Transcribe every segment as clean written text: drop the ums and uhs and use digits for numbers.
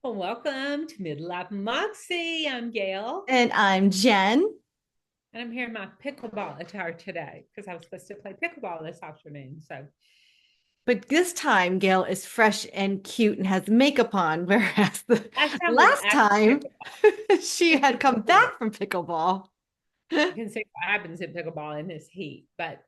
Well, welcome to Midlife Moxie. I'm Gail, And I'm Jen. and I'm here in my pickleball attire today because I was supposed to play pickleball this afternoon. So But this time, Gail is fresh and cute and has makeup on, whereas the last time was last after time pickleball. she This had is come before. back from pickleball. You can see what happens in pickleball in this heat. But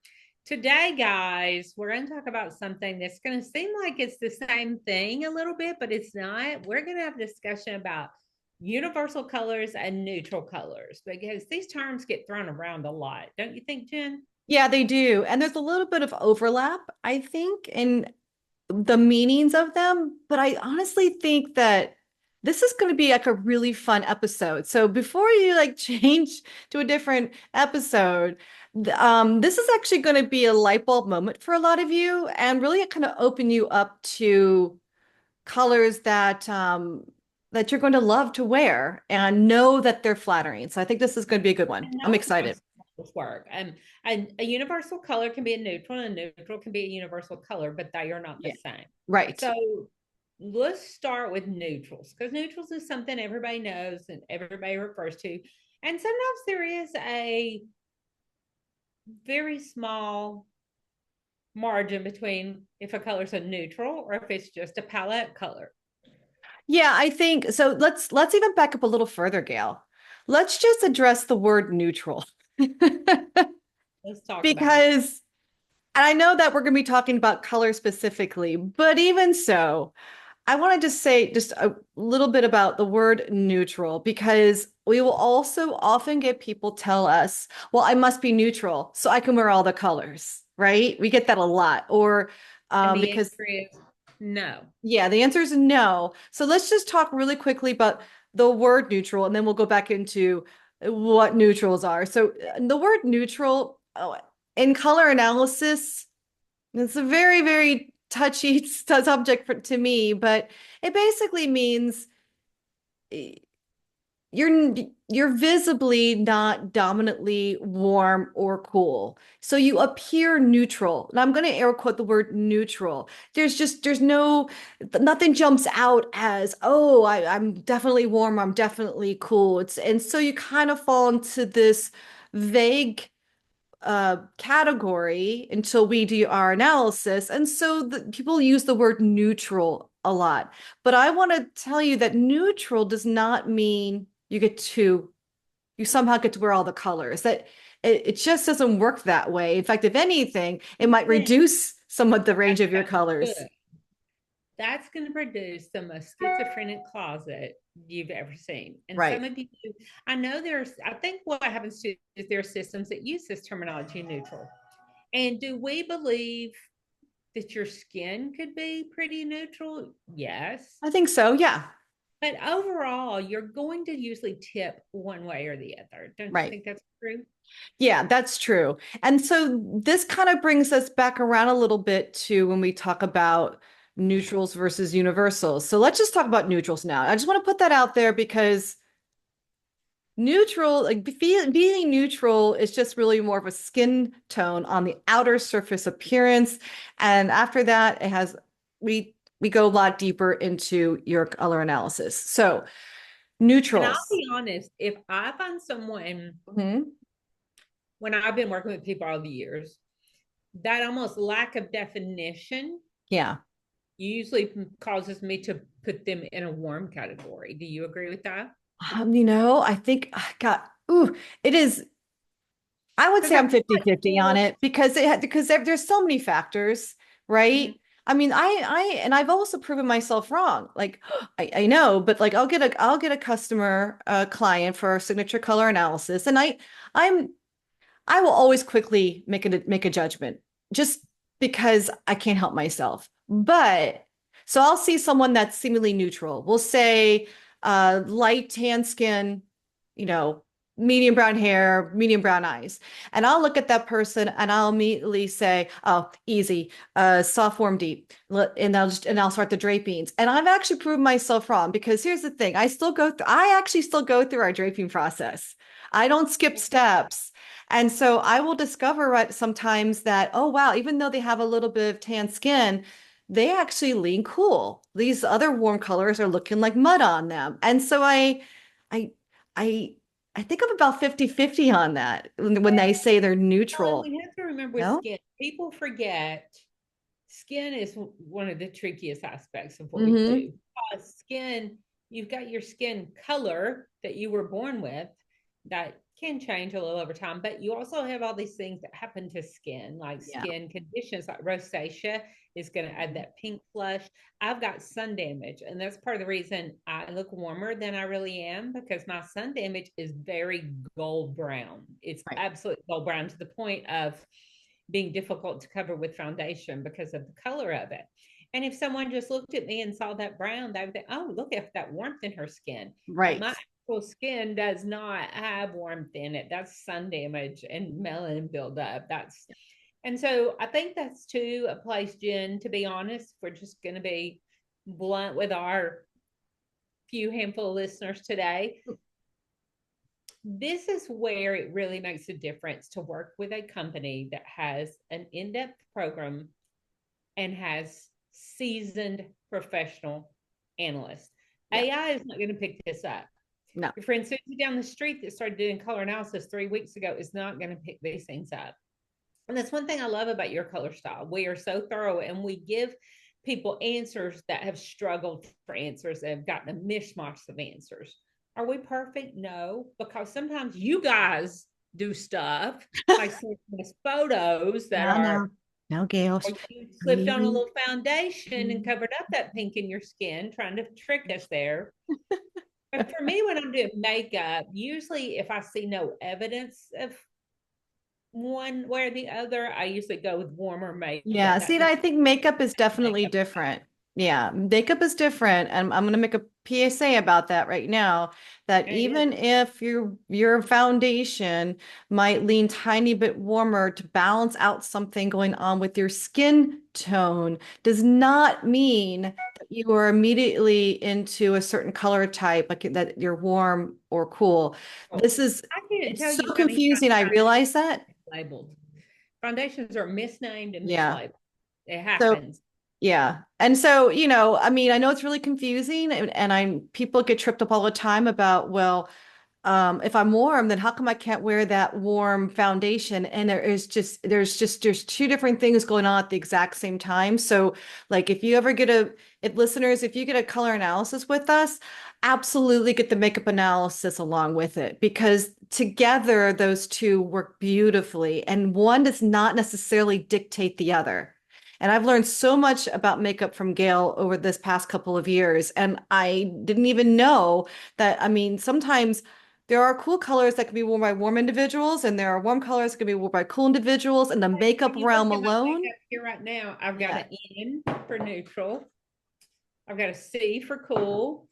today, guys, we're going to talk about something that's going to seem like it's the same thing a little bit, but it's not. We're going to have a discussion about universal colors and neutral colors because these terms get thrown around a lot. Don't you think, Jen? Yeah, they do. And there's a little bit of overlap, I think, in the meanings of them. But I honestly think that this is going to be like a really fun episode. So before you like change to a different episode, this is actually going to be a light bulb moment for a lot of you and really kind of open you up to colors that you're going to love to wear and know that they're flattering. So I think this is going to be a good one. And I'm know how excited. symbols work. A universal color can be a neutral, and a neutral can be a universal color, but they are not the Yeah. same. Right. So let's start with neutrals because neutrals is something everybody knows and everybody refers to. And sometimes there is a very small margin between if a color is a neutral or if it's just a palette color. Yeah, I think so. Let's even back up a little further, Gail. Let's just address the word neutral. Let's talk about it. Because and I know that we're going to be talking about color specifically, but even so, I want to just say just a little bit about the word neutral because we will also often get people tell us, well, I must be neutral so I can wear all the colors, right? We get that a lot. Or And the because, answer is no. yeah, the answer is no. So let's just talk really quickly about the word neutral and then we'll go back into what neutrals are. So the word neutral in color analysis, it's a very, very touchy subject to me, but it basically means you're you're visibly not dominantly warm or cool. So you appear neutral. And I'm going to air quote the word neutral. There's no nothing jumps out as, oh, I'm definitely warm, I'm definitely cool. It's and so you kind of fall into this vague category until we do our analysis. And so people use the word neutral a lot. But I want to tell you that neutral does not mean you somehow get to wear all the colors. That it just doesn't work that way. In fact, if anything, it might Then reduce some of the range of your that's colors. good. That's going to produce the most schizophrenic closet you've ever seen. And some Right. of you, I know I think what happens to is there are systems that use this terminology neutral. And do we believe that your skin could be pretty neutral? Yes. I think so. Yeah. But overall, you're going to usually tip one way or the other. Don't you Right. think that's true? Yeah, that's true. And so this kind of brings us back around a little bit to when we talk about neutrals versus universals. So let's just talk about neutrals now. I just want to put that out there because neutral, like being neutral is just really more of a skin tone on the outer surface appearance. And after that, we go a lot deeper into your color analysis. So And I'll neutrals. be honest, if I find someone Mhm. when I've been working with people all the years, that almost lack of definition Yeah. usually causes me to put them in a warm category. Do you agree with that? I think, God, ooh, it is. I would Because say I I'm feel like 50-50 on people, it because there's so many factors, mhm. right? I mean, and I've also proven myself wrong. Like I know, but like I'll get a customer, a client for a signature color analysis, and I'm I will always quickly make a judgment just because I can't help myself. But so I'll see someone that's seemingly neutral. We'll say light tan skin, you know, medium brown hair, medium brown eyes. And I'll look at that person and I'll immediately say, oh, easy, soft, warm, deep. And I'll start the drapings. And I've actually proved myself wrong because here's the thing. I actually still go through our draping process. I don't skip steps. And so I will discover sometimes that, oh, wow, even though they have a little bit of tan skin, they actually lean cool. These other warm colors are looking like mud on them. And so I, I, I think I'm about 50-50 on that when they say they're Well, neutral. we have to remember with No? skin, people forget skin is one of the trickiest aspects of what we Mm-hmm. do. Skin, you've got your skin color that you were born with that can change a little over time, but you also have all these things that happen to skin, like Yeah. skin conditions, like rosacea is going to add that pink flush. I've got sun damage, and that's part of the reason I look warmer than I really am because my sun damage is very gold brown. It's Right. absolute gold brown to the point of being difficult to cover with foundation because of the color of it. And if someone just looked at me and saw that brown, they would think, oh, look at that warmth in her skin. But Right. my actual skin does not have warmth in it. That's sun damage and melanin buildup. And so I think that's too a place, Jen, to be honest, we're just going to be blunt with our few handful of listeners today. This is where it really makes a difference to work with a company that has an in-depth program and has seasoned professional analysts. Yeah. AI is not going to pick this up. No. Your friend Susie down the street that started doing color analysis 3 weeks ago is not going to pick these things up. And that's one thing I love about your color style. We are so thorough and we give people answers that have struggled for answers and have gotten a mishmash of answers. Are we perfect? No, because sometimes you guys do stuff like sending us photos that No, no. are, No, Gail. or you slipped on a Breathe. little foundation and covered up that pink in your skin, trying to trick us there. But for me, when I'm doing makeup, usually if I see no evidence of one way or the other, I usually go with warmer makeup. Yeah, That see, just I think makeup is definitely makeup. different. Yeah, makeup is different, and I'm going to make a PSA about that right now. That It is. even if your foundation might lean tiny bit warmer to balance out something going on with your skin tone, does not mean that you are immediately into a certain color type, like that you're warm or cool. Oh, This is I can't it's tell so you how many confusing. I times realize that. foundations are mislabeled. Foundations are misnamed and Yeah. mislabeled. It So happens. yeah. And so, I mean, I know it's really confusing and I'm people get tripped up all the time about, well, if I'm warm, then how come I can't wear that warm foundation? And there's two different things going on at the exact same time. So like if listeners, if you get a color analysis with us, absolutely get the makeup analysis along with it because together those two work beautifully and one does not necessarily dictate the other. And I've learned so much about makeup from Gail over this past couple of years. And I didn't even know that, I mean, sometimes there are cool colors that can be worn by warm individuals, and there are warm colors that can be worn by cool individuals. In the makeup When you look realm at my alone, makeup here right now, I've got yeah, an N for neutral. I've got a C for cool,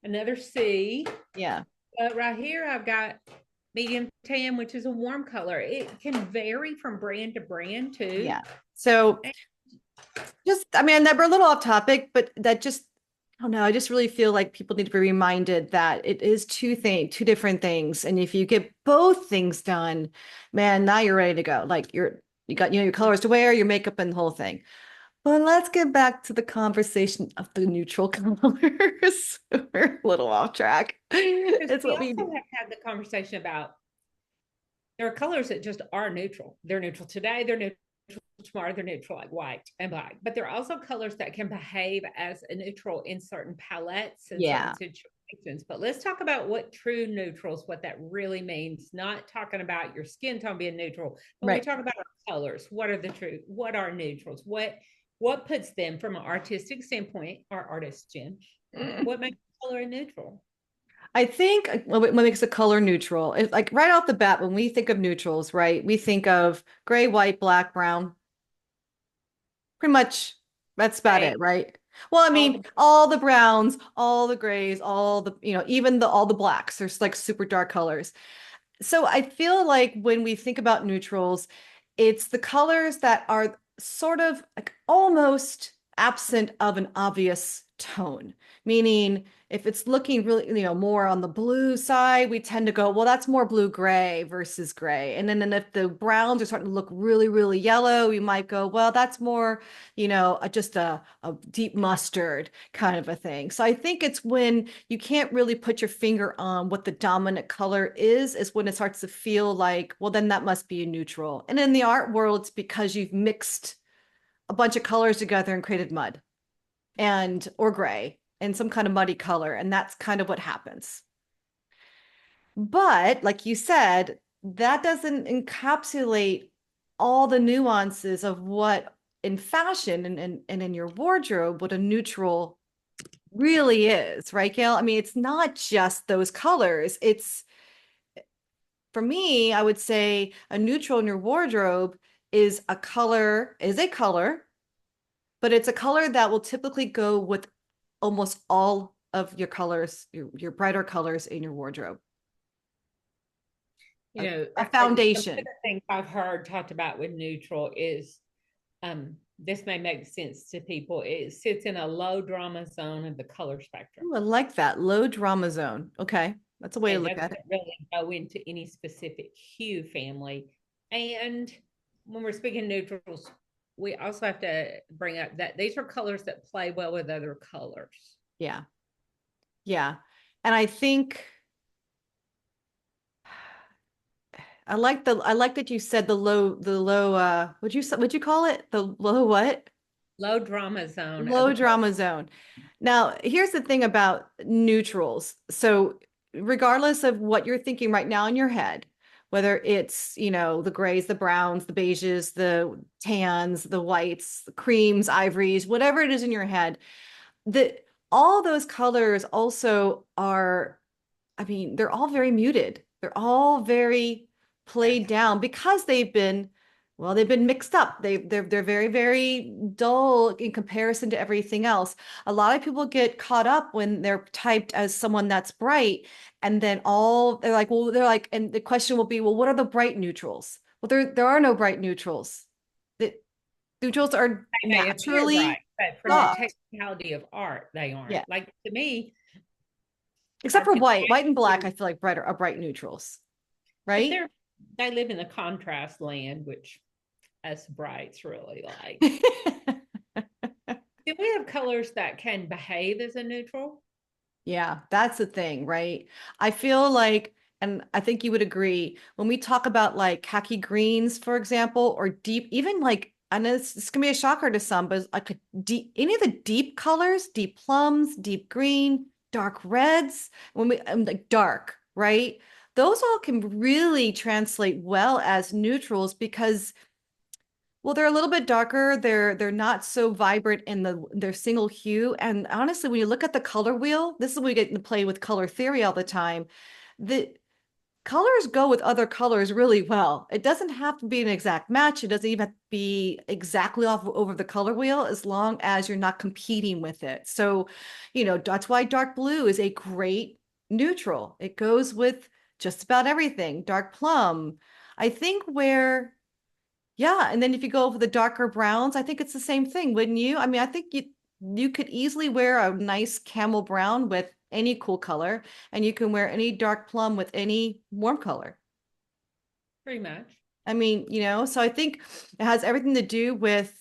another C. yeah, But right here, I've got medium tan, which is a warm color. It can vary from brand to brand too. yeah. So just, I mean, that we're a little off topic, but that just, I don't know. I just really feel like people need to be reminded that it is two different things. And if you get both things done, man, now you're ready to go. Like you got, your colors to wear, your makeup and the whole thing. But let's get back to the conversation of the neutral colors. We're a little off track. Because It's we what we also do. have had the conversation about there are colors that just are neutral. They're neutral today, they're neutral tomorrow, they're neutral like white and black. But there are also colors that can behave as a neutral in certain palettes and certain Yeah, situations. But let's talk about what true neutrals, what that really means. Not talking about your skin tone being neutral. When we right. talk about our colors, what are the true, what are neutrals? What puts them from an artistic standpoint, our artist, Jen, what makes color a neutral? I think what makes a color neutral is like right off the bat, when we think of neutrals, right, we think of gray, white, black, brown. Pretty much that's about Say it, right? Well, I all mean, the all the browns, all the grays, all the, even all the blacks, there's like super dark colors. So I feel like when we think about neutrals, it's the colors that are sort of like almost absent of an obvious tone. Meaning, if it's looking really, more on the blue side, we tend to go, well, that's more blue gray versus gray. And then if the browns are starting to look really, really yellow, we might go, well, that's more, just a deep mustard kind of a thing. So I think it's when you can't really put your finger on what the dominant color is when it starts to feel like, well, then that must be a neutral. And in the art world, it's because you've mixed a bunch of colors together and created mud and or gray and some kind of muddy color. And that's kind of what happens. But like you said, that doesn't encapsulate all the nuances of what in fashion and in your wardrobe, what a neutral really is, right, Gail? I mean, it's not just those colors. It's, for me, I would say a neutral in your wardrobe is a color, but it's a color that will typically go with almost all of your colors, your brighter colors in your wardrobe. A Some of foundation. the things I've heard talked about with neutral is this may make sense to people. It sits in a low drama zone of the color spectrum. Ooh, I like that. Low drama zone. Okay. That's a way to It look at doesn't it. really go into any specific hue family. And when we're speaking neutrals, we also have to bring up that these are colors that play well with other colors. Yeah. Yeah. And I think I like that you said the low what'd you call it? The low what? Low drama zone of Low the color. drama zone. Now, here's the thing about neutrals. So, regardless of what you're thinking right now in your head, whether it's, the grays, the browns, the beiges, the tans, the whites, the creams, ivories, whatever it is in your head, the all those colors also are, I mean, they're all very muted. They're all very played Yes. down because they've been mixed up. They're very, very dull in comparison to everything else. A lot of people get caught up when they're typed as someone that's bright, and then they're like, and the question will be, well, what are the bright neutrals? Well, there are no bright neutrals. The neutrals are They appear bright, naturally but from the soft. technicality of art, they aren't. Yeah. Like to me, Except I for can white. White and black, actually, I feel like are bright neutrals, but right? they live in the contrast land, which us brights really like. Do we have colors that can behave as a neutral? Yeah, that's the thing, right? I feel like, and I think you would agree, when we talk about like khaki greens, for example, or deep, even like, I know it's gonna be a shocker to some, but like a deep, any of the deep colors, deep plums, deep green, dark reds, when we, like dark, right? Those all can really translate well as neutrals because well, they're a little bit darker. They're not so vibrant in their single hue. And honestly, when you look at the color wheel, this is when we get to play with color theory all the time. The colors go with other colors really well. It doesn't have to be an exact match. It doesn't even have to be exactly off over the color wheel as long as you're not competing with it. So, that's why dark blue is a great neutral. It goes with just about everything. Dark plum. I think where yeah, and then if you go for the darker browns, I think it's the same thing, wouldn't you? I mean, I think you could easily wear a nice camel brown with any cool color, and you can wear any dark plum with any warm color. Pretty much. I mean, so I think it has everything to do with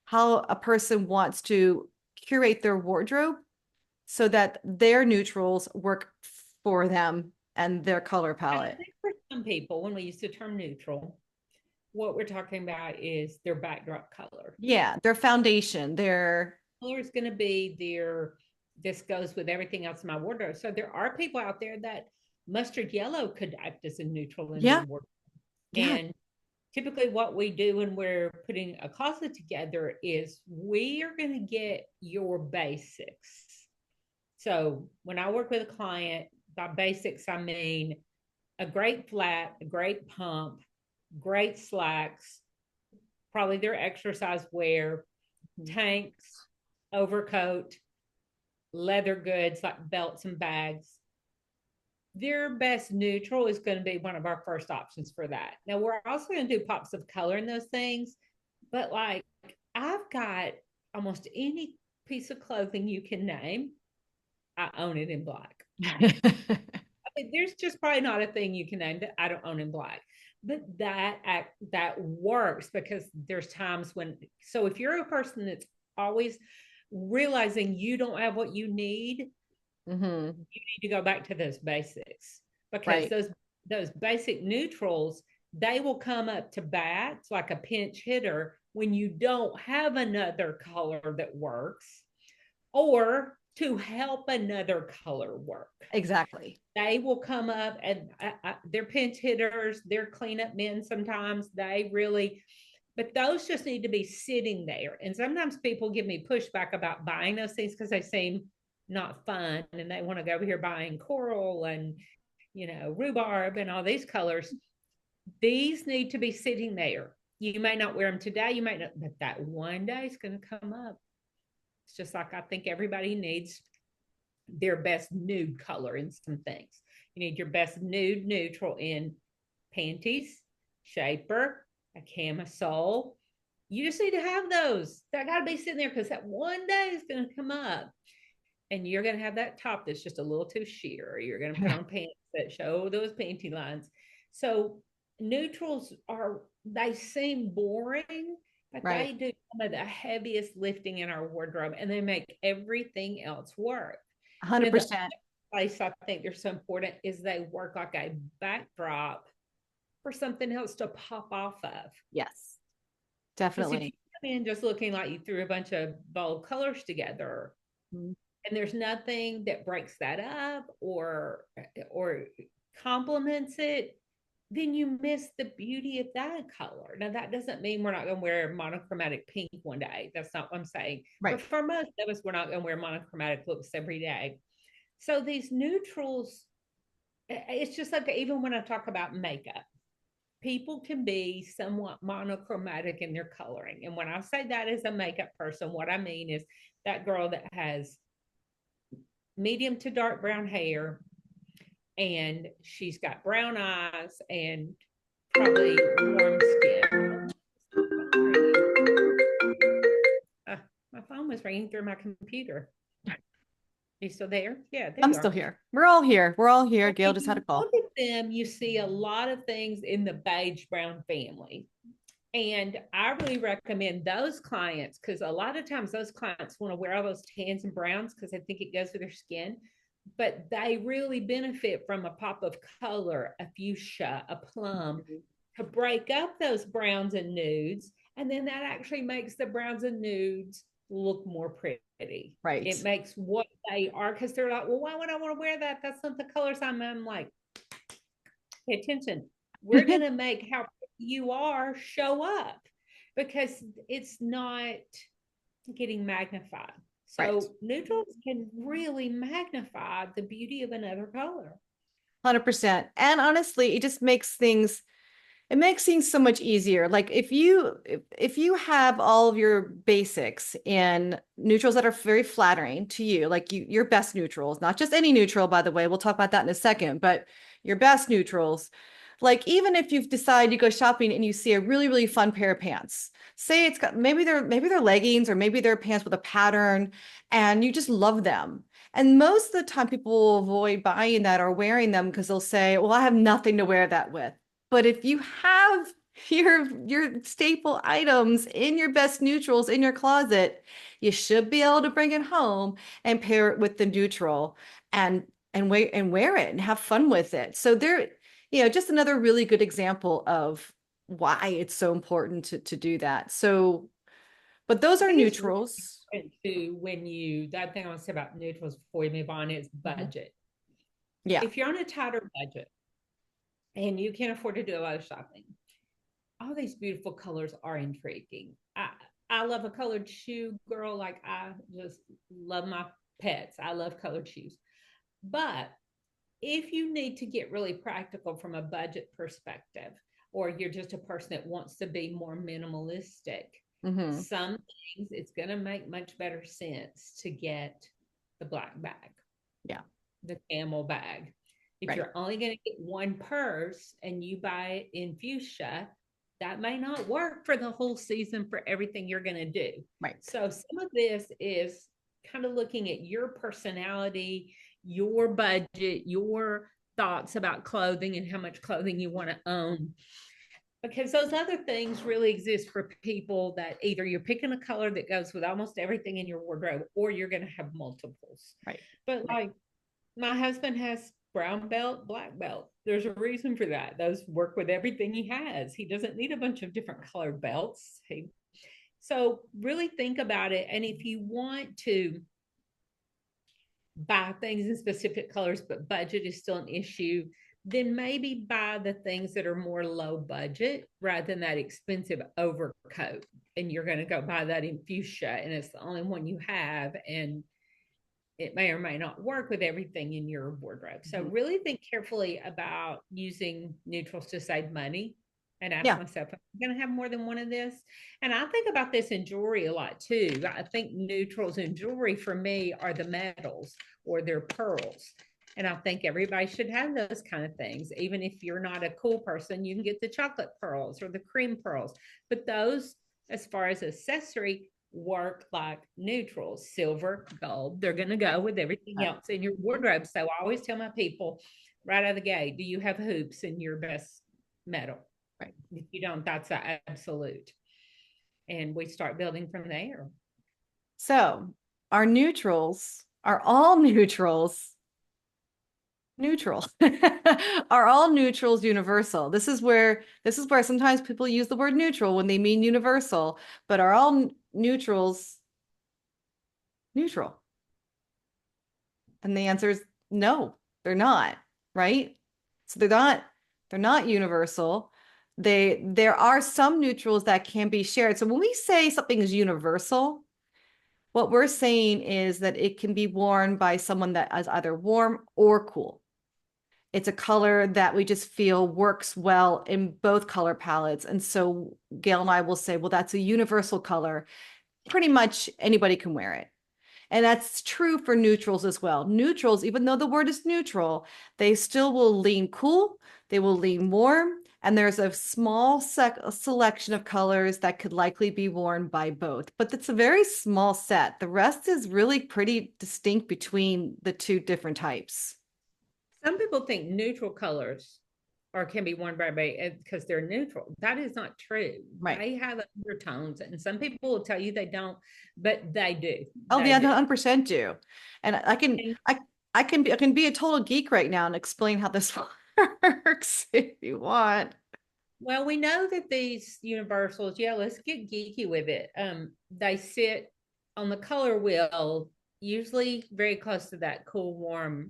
how a person wants to curate their wardrobe so that their neutrals work for them and their color And I palette. think for some people, when we use the term neutral, what we're talking about is their backdrop color. Yeah, their foundation, their Color is going to be their, this goes with everything else in my wardrobe. So there are people out there that mustard yellow could act as a neutral in their yeah, wardrobe. yeah. And typically what we do when we're putting a closet together is we are going to get your basics. So when I work with a client, by basics, I mean a great flat, a great pump, great slacks, probably their exercise wear, tanks, overcoat, leather goods like belts and bags. Their best neutral is going to be one of our first options for that. Now, we're also going to do pops of color in those things, but like I've got almost any piece of clothing you can name, I own it in black. I mean, there's just probably not a thing you can name that I don't own in black. But that works because there's times when, so if you're a person that's always realizing you don't have what you need, Mm-hmm. you need to go back to those basics, because Right. those basic neutrals, they will come up to bat like a pinch hitter when you don't have another color that works, or to help another color work. Exactly. They will come up and they're pinch hitters, they're cleanup men sometimes. They really, but those just need to be sitting there. And sometimes people give me pushback about buying those things because they seem not fun and they want to go over here buying coral and, rhubarb and all these colors. These need to be sitting there. You may not wear them today, you might not, but that one day is going to come up. It's just like I think everybody needs their best nude color in some things. You need your best nude neutral in panties, shaper, a camisole. You just need to have those. That got to be sitting there because that one day is going to come up and you're going to have that top that's just a little too sheer. You're going to put on pants that show those panty lines. So neutrals they seem boring, but Right. they do some of the heaviest lifting in our wardrobe and they make everything else work. And then the 100%. place I think they're so important is they work like a backdrop for something else to pop off of. Yes, Because if you definitely. come in just looking like you threw a bunch of bold colors together, Mhm. and there's nothing that breaks that up or complements it, then you miss the beauty of that color. Now that doesn't mean we're not going to wear monochromatic pink one day. That's not what I'm saying. Right. But for most of us, we're not going to wear monochromatic looks every day. So these neutrals, it's just like even when I talk about makeup, people can be somewhat monochromatic in their coloring. And when I say that as a makeup person, what I mean is that girl that has medium to dark brown hair and she's got brown eyes and probably warm skin. My phone was ringing through my computer. Are you still there? Yeah, there I'm you still are. here. We're all here. We're all here. Gail If just had a you call. look at them, you see a lot of things in the beige brown family. And I really recommend those clients because a lot of times those clients want to wear all those tans and browns because they think it goes with their skin. But they really benefit from a pop of color, a fuchsia, a plum, Mhm. to break up those browns and nudes. And then that actually makes the browns and nudes look more pretty. Right. It makes what they are, because they're like, well, why would I want to wear that? That's not the colors I'm like, pay attention. We're going to make how you are show up because it's not getting magnified. Right. So neutrals can really magnify the beauty of another color. 100%. And honestly, it makes things so much easier. Like if you have all of your basics in neutrals that are very flattering to you, like your best neutrals, not just any neutral, by the way, we'll talk about that in a second, but your best neutrals. Like even if you've decided to go shopping and you see a really, really fun pair of pants, say it's got maybe they're leggings or maybe they're pants with a pattern and you just love them. And most of the time people will avoid buying that or wearing them because they'll say, well, I have nothing to wear that with. But if you have your staple items in your best neutrals in your closet, you should be able to bring it home and pair it with the neutral and wear it and have fun with it. So just another really good example of why it's so important to do that. So, but those I are think it's really neutrals. important too that thing I want to say about neutrals before we move on is Mhm. budget. Yeah. If you're on a tighter budget and you can't afford to do a lot of shopping, all these beautiful colors are intriguing. I love a colored shoe, girl. Like I just love my pets. I love colored shoes. But if you need to get really practical from a budget perspective, or you're just a person that wants to be more minimalistic, Hmm. some things it's going to make much better sense to get the black bag, Yeah. the camel bag. If Right. you're only going to get one purse and you buy it in fuchsia, that may not work for the whole season for everything you're going to do. Right. So some of this is kind of looking at your personality, your budget, your thoughts about clothing and how much clothing you want to own. Because those other things really exist for people that either you're picking a color that goes with almost everything in your wardrobe or you're going to have multiples. Right. But like my husband has brown belt, black belt. There's a reason for that. Those work with everything he has. He doesn't need a bunch of different colored belts. So really think about it. And if you want to buy things in specific colors, but budget is still an issue, then maybe buy the things that are more low budget rather than that expensive overcoat. And you're going to go buy that in fuchsia, and it's the only one you have. And it may or may not work with everything in your wardrobe. So really think carefully about using neutrals to save money, and ask myself, am I going to have more than one of this? And I think about this in jewelry a lot too. I think neutrals in jewelry for me are the metals or their pearls. And I think everybody should have those kind of things. Even if you're not a cool person, you can get the chocolate pearls or the cream pearls. But those, as far as accessory, work like neutrals, silver, gold. They're going to go with everything else in your wardrobe. So I always tell my people right out of the gate, do you have hoops in your best metal? Right. If you don't, that's an absolute. And we start building from there. So our neutrals are all neutrals. Neutral are all neutrals universal. This is where sometimes people use the word neutral when they mean universal, but are all neutrals neutral? And the answer is no, they're not, right? So they're not universal. There are some neutrals that can be shared. So when we say something is universal, what we're saying is that it can be worn by someone that is either warm or cool. It's a color that we just feel works well in both color palettes. And so Gail and I will say, well, that's a universal color. Pretty much anybody can wear it. And that's true for neutrals as well. Neutrals, even though the word is neutral, they still will lean cool, they will lean warm, and there's a small selection of colors that could likely be worn by both. But it's a very small set. The rest is really pretty distinct between the two different types. Some people think neutral colors or can be worn by because they're neutral. That is not true. Right. They have undertones, and some people will tell you they don't, but they do. Oh, they yeah, do. 100% do. And I can be a total geek right now and explain how this works if you want. Well, we know that these universals, yeah, let's get geeky with it. They sit on the color wheel, usually very close to that cool, warm,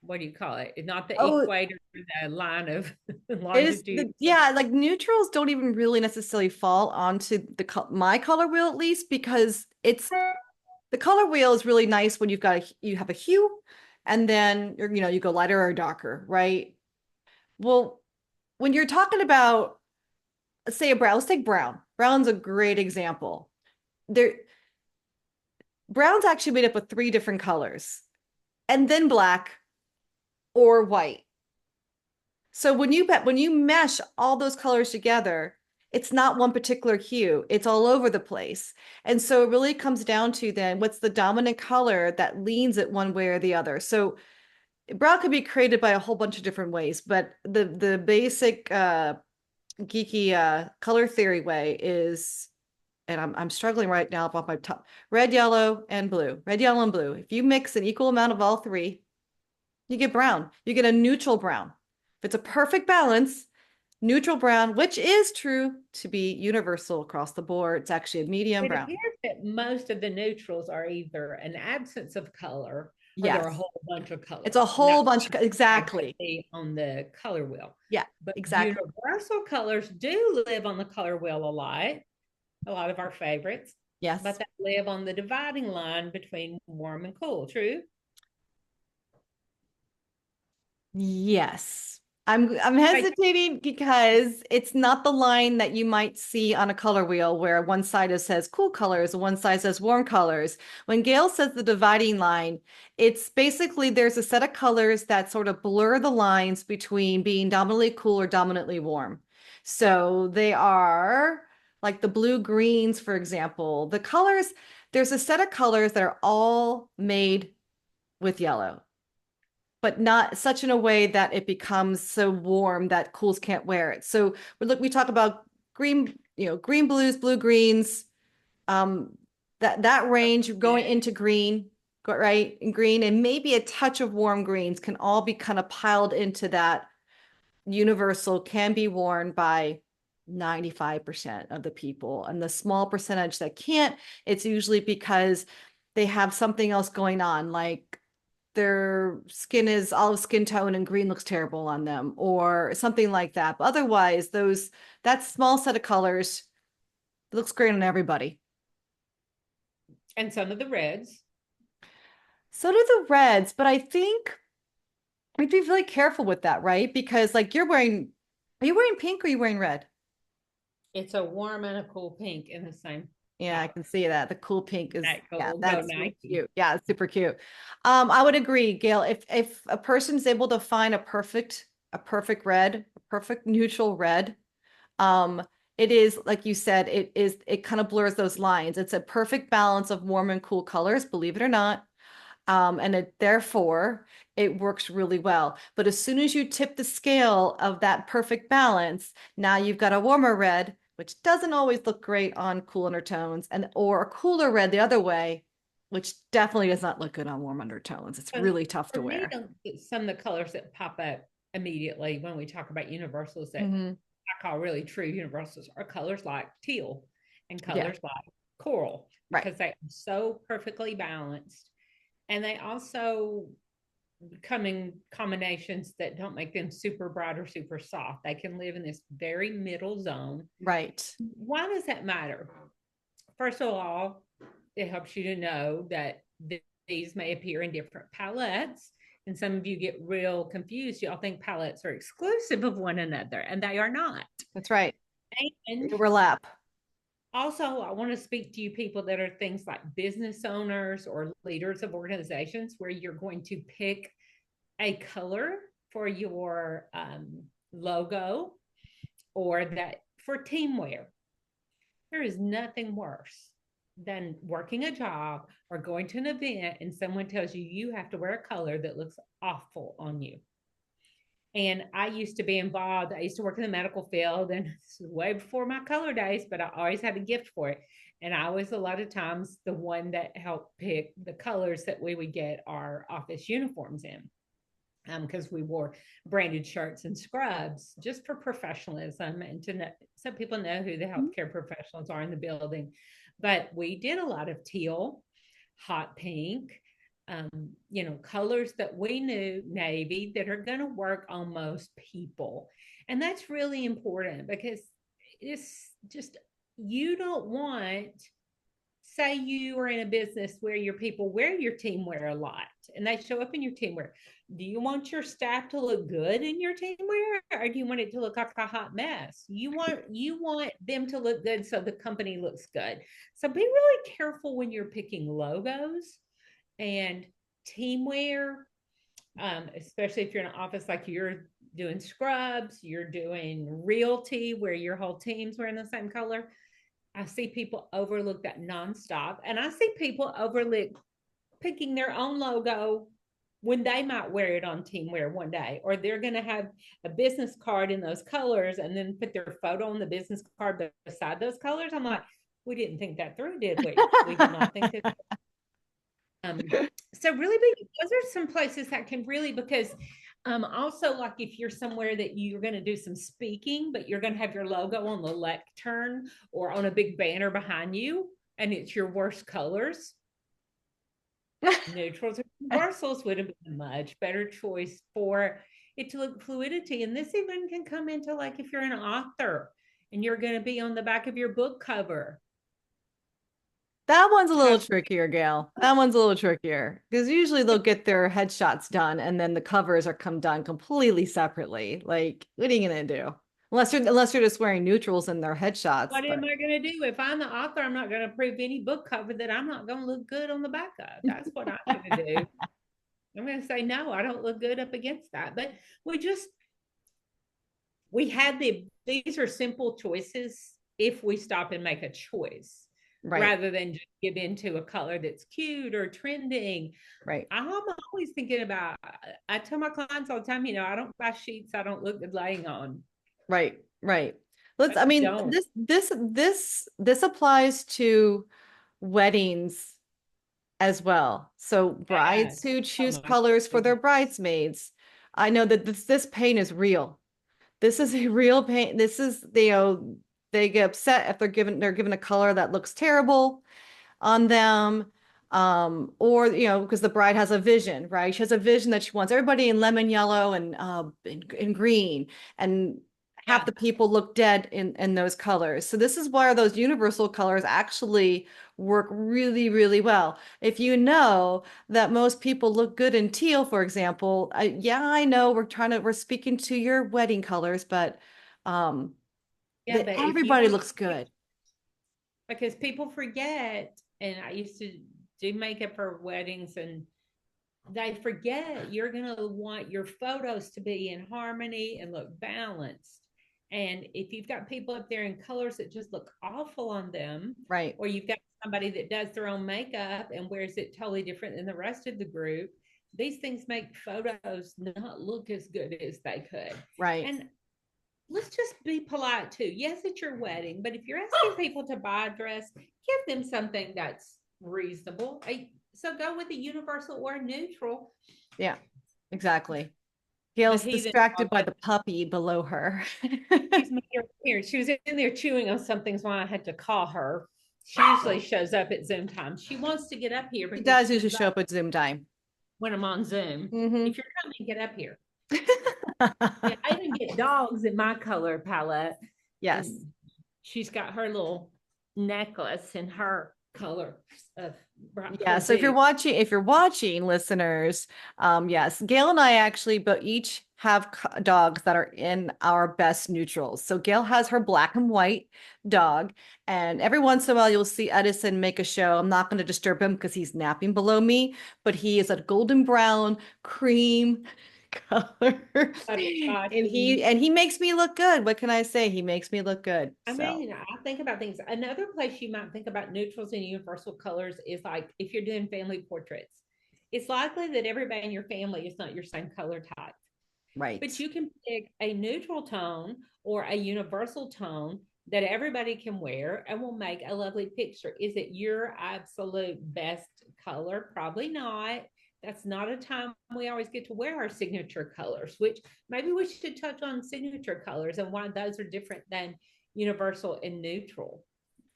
what do you call it? Not the equator, the line of longitude. Yeah, like neutrals don't even really necessarily fall onto my color wheel, at least, because the color wheel is really nice when you have a hue, and then you go lighter or darker, right? Well, when you're talking about, say, a brown, let's take brown. Brown's a great example. Brown's actually made up of 3 different colors, and then black or white. So when you mesh all those colors together, it's not one particular hue, it's all over the place. And so it really comes down to then what's the dominant color that leans it one way or the other. So brown could be created by a whole bunch of different ways, but the basic geeky color theory way is, and I'm struggling right now off my top, red, yellow, and blue. Red, yellow, and blue. If you mix an equal amount of all 3, you get brown. You get a neutral brown. If it's a perfect balance, neutral brown, which is true to be universal across the board. It's actually a medium brown. It appears that most of the neutrals are either an absence of color, or yes, they're a whole bunch of colors. It's a whole bunch of, exactly. On the color wheel. Yeah, but exactly. Universal colors do live on the color wheel a lot of our favorites. Yes. But they live on the dividing line between warm and cool. True? Yes. I'm hesitating because it's not the line that you might see on a color wheel where one side says cool colors and one side says warm colors. When Gail says the dividing line, it's basically there's a set of colors that sort of blur the lines between being dominantly cool or dominantly warm. So they are like the blue greens, for example. The colors, there's a set of colors that are all made with yellow, but not such in a way that it becomes so warm that cools can't wear it. So we talk about green, green blues, blue greens, um, that range going into green, right? And green and maybe a touch of warm greens can all be kind of piled into that universal, can be worn by 95% of the people. And the small percentage that can't, it's usually because they have something else going on, like their skin is olive skin tone and green looks terrible on them or something like that. But otherwise, that small set of colors looks great on everybody. And some of the reds. So do the reds, but I think we'd be really careful with that, right? Because like are you wearing pink or are you wearing red? It's a warm and a cool pink in the same Yeah, I palette. can see that. The cool pink is, That yeah, go that's really Nike. cute. Yeah, it's super cute. I would agree, Gail. If a person's able to find a perfect red, a perfect neutral red, um, it is like you said, it kind of blurs those lines. It's a perfect balance of warm and cool colors, believe it or not. And therefore it works really well. But as soon as you tip the scale of that perfect balance, now you've got a warmer red, which doesn't always look great on cool undertones, and or a cooler red the other way, which definitely does not look good on warm undertones. It's And really tough for to me, wear. some of the colors that pop up immediately when we talk about universals that Hmm. I call really true universals are colors like teal and Yeah, colors like coral right. because they are so perfectly balanced. And they also come in combinations that don't make them super bright or super soft. They can live in this very middle zone. Right. Why does that matter? First of all, it helps you to know that these may appear in different palettes. And some of you get real confused. Y'all think palettes are exclusive of one another, and they are not. That's right. They And overlap. also, I want to speak to you people that are things like business owners or leaders of organizations where you're going to pick a color for your logo or that for team wear. There is nothing worse than working a job or going to an event and someone tells you you have to wear a color that looks awful on you. And I used to be involved. I used to work in the medical field, and this is way before my color days, but I always had a gift for it. And I was a lot of times the one that helped pick the colors that we would get our office uniforms in because we wore branded shirts and scrubs just for professionalism and to know so people know who the healthcare professionals are in the building. But we did a lot of teal, hot pink, colors that we knew, navy, that are going to work on most people. And that's really important because it's just, you don't want, say you are in a business where your people wear your team wear a lot and they show up in your team wear. Do you want your staff to look good in your team wear or do you want it to look like a hot mess? You want them to look good so the company looks good. So be really careful when you're picking logos and team wear, especially if you're in an office like you're doing scrubs, you're doing realty where your whole team's wearing the same color. I see people overlook that nonstop. And I see people overlook picking their own logo when they might wear it on teamwear one day, or they're going to have a business card in those colors and then put their photo on the business card beside those colors. I'm like, we didn't think that through, did we? We did not think that. Um, so really those are some places that can really, because also like if you're somewhere that you're going to do some speaking, but you're going to have your logo on the lectern or on a big banner behind you, and it's your worst colors, neutrals or universals would have been a much better choice for it to look fluidity. And this even can come into like if you're an author and you're going to be on the back of your book cover. That one's a little Have trickier, Gail. That one's a little trickier because usually they'll get their headshots done and then the covers are come done completely separately. Like, what are you gonna do? Unless you're just wearing neutrals in their headshots. what am But I going to do? If I'm the author, I'm not going to approve any book cover that I'm not going to look good on the back of. That's what I'm going to do. I'm going to say, no, I don't look good up against that. But we just, we had these are simple choices if we stop and make a choice Right. rather than just give into a color that's cute or trending. Right. I'm always thinking about, I tell my clients all the time, I don't buy sheets I don't look good laying on. Right. Right. I I mean, don't. this applies to weddings as well. So Yes. brides who Oh choose my colors for their goodness. bridesmaids, I know that this pain is real. This is a real pain. This is, they get upset if they're given a color that looks terrible on them. Or because the bride has a vision, right? She has a vision that she wants everybody in lemon yellow and in green, and half Yeah. the people look dead in those colors. So this is where those universal colors actually work really, really well. If you know that most people look good in teal, for example, yeah, I know we're speaking to your wedding colors, but um, Yeah, that but if you everybody want, looks good. because people forget, and I used to do makeup for weddings, and they forget you're going to want your photos to be in harmony and look balanced. And if you've got people up there in colors that just look awful on them, Right, or you've got somebody that does their own makeup and wears it totally different than the rest of the group, these things make photos not look as good as they could. right. And let's just be polite too. Yes, it's your wedding, but if you're asking people to buy a dress, give them something that's reasonable. So go with a universal or a neutral. Yeah, exactly. But Gail's he then distracted called by up. the puppy below her. She's here. She was in there chewing on something, so I had to call her. She usually shows up at Zoom time. She wants to get up here She because does she usually show loves up at Zoom time. when I'm on Zoom. Hmm. If you're coming, get up here. Yeah, I even get dogs in my color palette, Yes. and she's got her little necklace in her color of Yeah. her So boot. if you're watching, listeners, yes, Gail and I actually, but each have dogs that are in our best neutrals. So Gail has her black and white dog, and every once in a while you'll see Edison make a show. I'm not going to disturb him because he's napping below me, but he is a golden brown cream color. And he makes me look good. What can I say? He makes me look good. I So, mean, I think about things. Another place you might think about neutrals and universal colors is like if you're doing family portraits. It's likely that everybody in your family is not your same color type, but right. you can pick a neutral tone or a universal tone that everybody can wear and will make a lovely picture. Is it your absolute best color? Probably not. That's not a time we always get to wear our signature colors, which maybe we should touch on signature colors and why those are different than universal and neutral.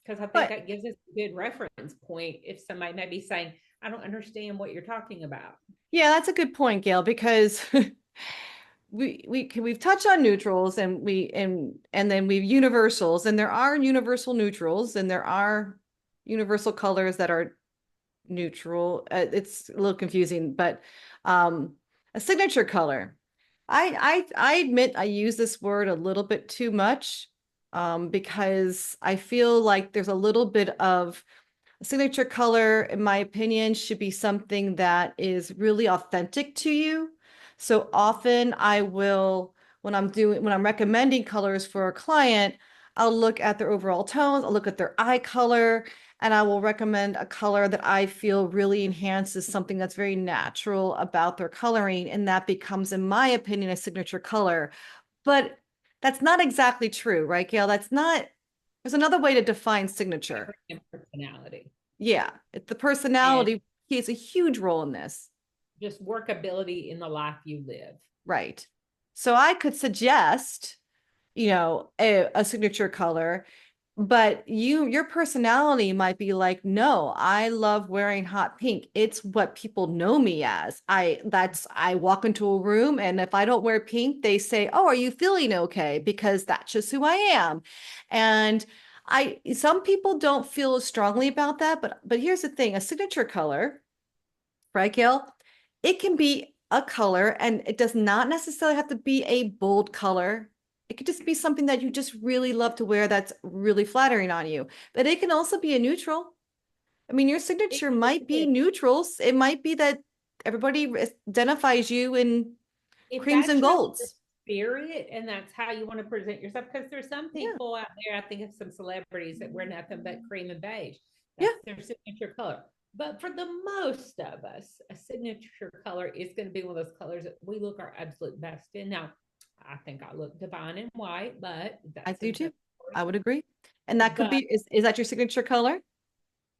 Because I think But that gives us a good reference point if somebody may be saying, I don't understand what you're talking about. yeah, that's a good point, Gail, because we've touched on neutrals and then we've universals, and there are universal neutrals and there are universal colors that are neutral. It's a little confusing, but a signature color. I admit I use this word a little bit too much because I feel like there's a little bit of a signature color, in my opinion, should be something that is really authentic to you. So often when I'm recommending colors for a client, I'll look at their overall tones, I'll look at their eye color, and I will recommend a color that I feel really enhances something that's very natural about their coloring. And that becomes, in my opinion, a signature color. But that's not exactly true, right, Gail? There's another way to define signature. Personality, Yeah, the and personality plays a huge role in this. just workability in the life you live. Right. So I could suggest, a signature color, but your personality might be like, no, I love wearing hot pink. It's what people know me as. I walk into a room and if I don't wear pink, they say, "Oh, are you feeling okay?" Because that's just who I am. And some people don't feel as strongly about that, but here's the thing, a signature color, right, Gail? It can be a color and it does not necessarily have to be a bold color. It could just be something that you just really love to wear that's really flattering on you. But it can also be a neutral. I mean, your It signature might be is. neutrals. It might be that everybody identifies you in If creams that's and your golds. spirit and that's how you want to present yourself. Because there's some Yeah. people out there, I think of some celebrities that wear nothing but cream and beige. Yeah. That's their signature color. But for the most of us, a signature color is going to be one of those colors that we look our absolute best in. Now, I think I look divine in white, but I that's do another too. I story. would agree. And that could But be, is that your signature color?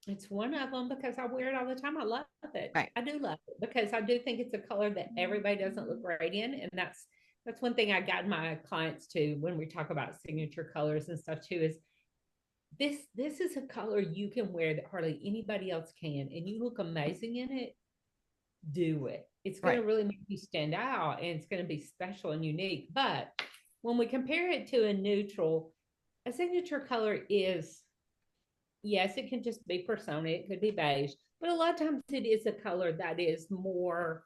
it's one of them because I wear it all the time. I love it. Right. I do love it because I do think it's a color that everybody doesn't look great in, and that's one thing I guide my clients to when we talk about signature colors and stuff too. Is this is a color you can wear that hardly anybody else can, and you look amazing in it. Do it. It's going Right. to really make you stand out, and it's going to be special and unique. But when we compare it to a neutral, a signature color is, yes, it can just be persona. It could be beige, but a lot of times it is a color that is more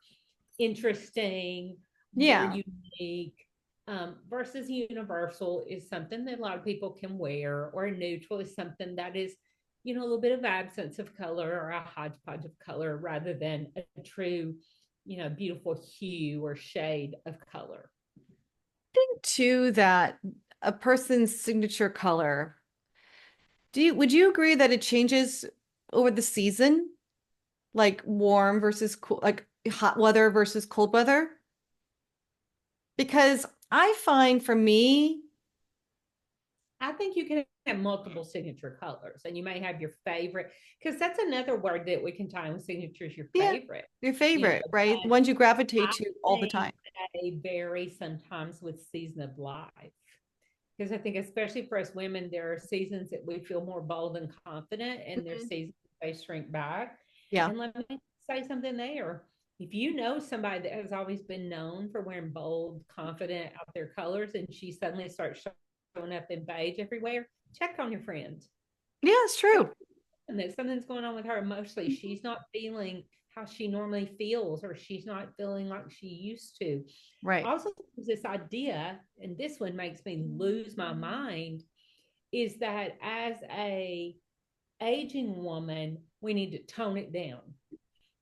interesting, more Yeah. unique. Versus universal is something that a lot of people can wear, or neutral is something that is, a little bit of absence of color or a hodgepodge of color rather than a true, beautiful hue or shade of color. Think too that a person's signature color, would you agree that it changes over the season? Like warm versus cool, like hot weather versus cold weather? Because I find for me, I think you can have multiple signature colors and you may have your favorite, because that's another word that we can tie with signatures, your yeah, favorite, your you know, favorite, right? The but ones you gravitate I to all the time. think they vary sometimes with season of life. Because I think, especially for us women, there are seasons that we feel more bold and confident, and there's Mhm. seasons they shrink back. Yeah. And let me say something there. If you know somebody that has always been known for wearing bold, confident, out there colors, and she suddenly starts showing up in beige everywhere, check on your friends. Yeah, it's true. And that something's going on with her emotionally. She's not feeling how she normally feels, or she's not feeling like she used to. Right. Also, this idea, and this one makes me lose my mind, is that as a aging woman, we need to tone it down,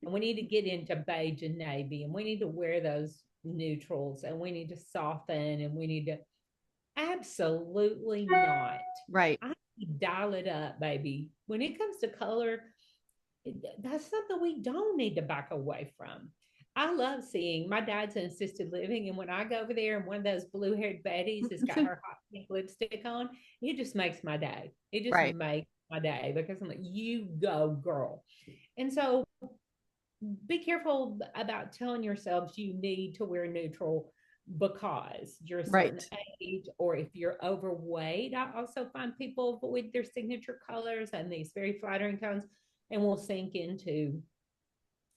and we need to get into beige and navy, and we need to wear those neutrals, and we need to soften, and we need to, absolutely not. Right. I dial it up, baby. When it comes to color, that's something we don't need to back away from. I love seeing, my dad's in assisted living, and when I go over there and one of those blue haired Bettys has got her hot pink lipstick on, it just makes my day. It just Right. makes my day because I'm like, you go, girl. And so be careful about telling yourselves you need to wear neutral because you're a certain Right. age, or if you're overweight. I also find people avoid their signature colors and these very flattering tones, and will sink into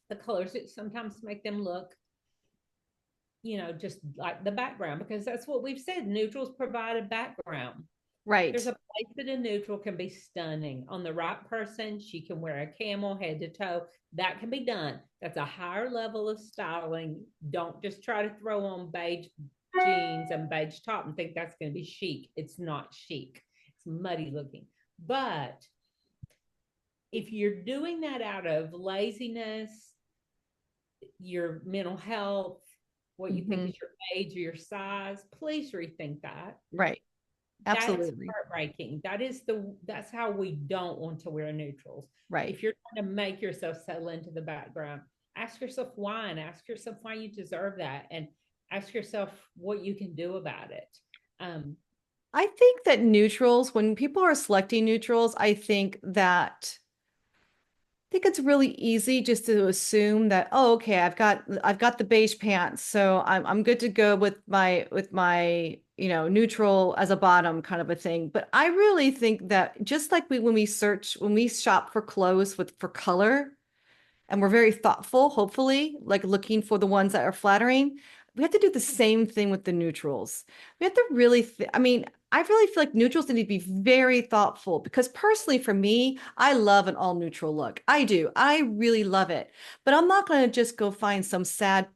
the colors that sometimes make them look, just like the background, because that's what we've said. Neutrals provide a background. Right. There's a place that a neutral can be stunning. On the right person, she can wear a camel head to toe. That can be done. That's a higher level of styling. Don't just try to throw on beige jeans and beige top and think that's going to be chic. It's not chic. It's muddy looking. But if you're doing that out of laziness, your mental health, what you think Hmm. is your age or your size, please rethink that. Right. That's Absolutely. heartbreaking. That's how we don't want to wear neutrals. Right. If you're trying to make yourself settle into the background, ask yourself why, and ask yourself why you deserve that, and ask yourself what you can do about it. Um, I think that neutrals, when people are selecting neutrals, I think it's really easy just to assume that, oh, okay, I've got the beige pants, so I'm good to go with my neutral as a bottom kind of a thing. But I really think that just like when we shop for clothes for color, and we're very thoughtful, hopefully, like looking for the ones that are flattering. We have to do the same thing with the neutrals. We have to really, I mean, I really feel like neutrals need to be very thoughtful because personally, for me, I love an all neutral look. I do. I really love it. But I'm not going to just go find some sad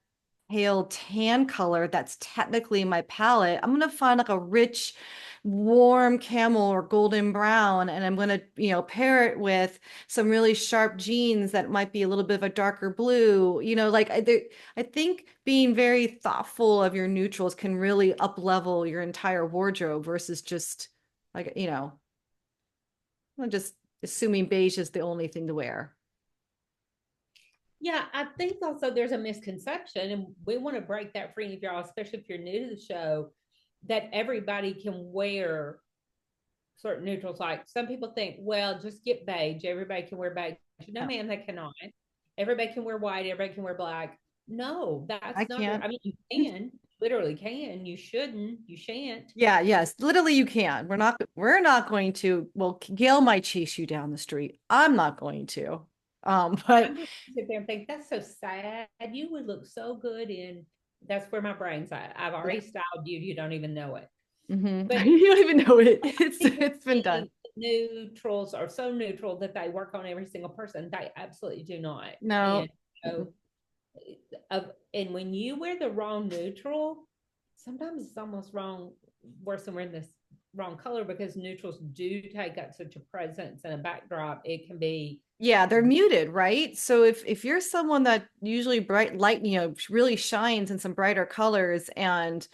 pale tan color that's technically my palette. I'm going to find like a rich warm camel or golden brown, and I'm going to, pair it with some really sharp jeans that might be a little bit of a darker blue. Like I think being very thoughtful of your neutrals can really up level your entire wardrobe versus just like, just assuming beige is the only thing to wear. Yeah, I think also there's a misconception, and we want to break that free of y'all, especially if you're new to the show, that everybody can wear certain neutrals. Like some people think, well, just get beige. Everybody can wear beige. No, No, ma'am, they cannot. Everybody can wear white. Everybody can wear black. No, I that's not true. can't. I mean, you can, literally can. You shouldn't. You shan't. Yeah, yes, literally you can. We're not going to, well, Gail might chase you down the street. I'm not going to. But I'm just sit there and think that's so sad. You would look so good in. That's where my brain's at. I've yeah. already styled you. You don't even know it. Mhm. But You don't even know it. people It's been done. think neutrals are so neutral that they work on every single person. They absolutely do not. No. And so, and when you wear the wrong neutral, sometimes it's almost wrong, worse than wearing this wrong color, because neutrals do take up such a presence and a backdrop. It can be. Yeah, they're muted, right? So if you're someone that usually bright light, really shines in some brighter colors, and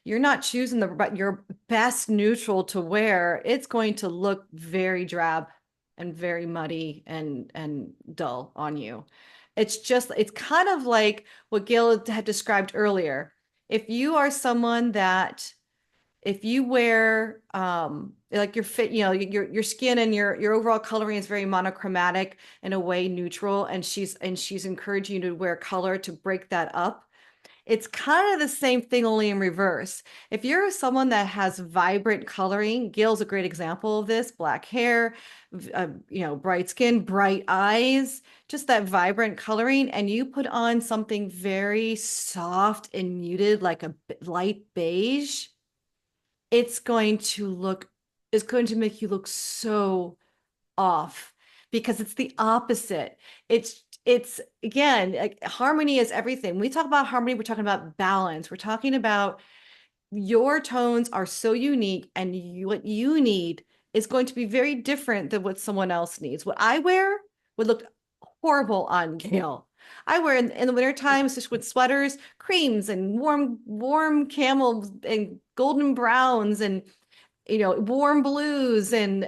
you're not choosing your best neutral to wear, it's going to look very drab and very muddy and dull on you. It's kind of like what Gail had described earlier. If you are someone that if you wear like your fit, your skin and your overall coloring is very monochromatic, in a way neutral, and she's encouraging you to wear color to break that up. It's kind of the same thing, only in reverse. If you're someone that has vibrant coloring, Gail's a great example of this: black hair, bright skin, bright eyes, just that vibrant coloring, and you put on something very soft and muted, like a light beige, it's going to look, it's going to make you look so off, because it's the opposite. It's again, like, harmony is everything. When we talk about harmony, we're talking about balance. We're talking about your tones are so unique, and what you need is going to be very different than what someone else needs. What I wear would look horrible on Gail. I wear in the winter time, especially with sweaters, creams and warm camels and golden browns and warm blues, and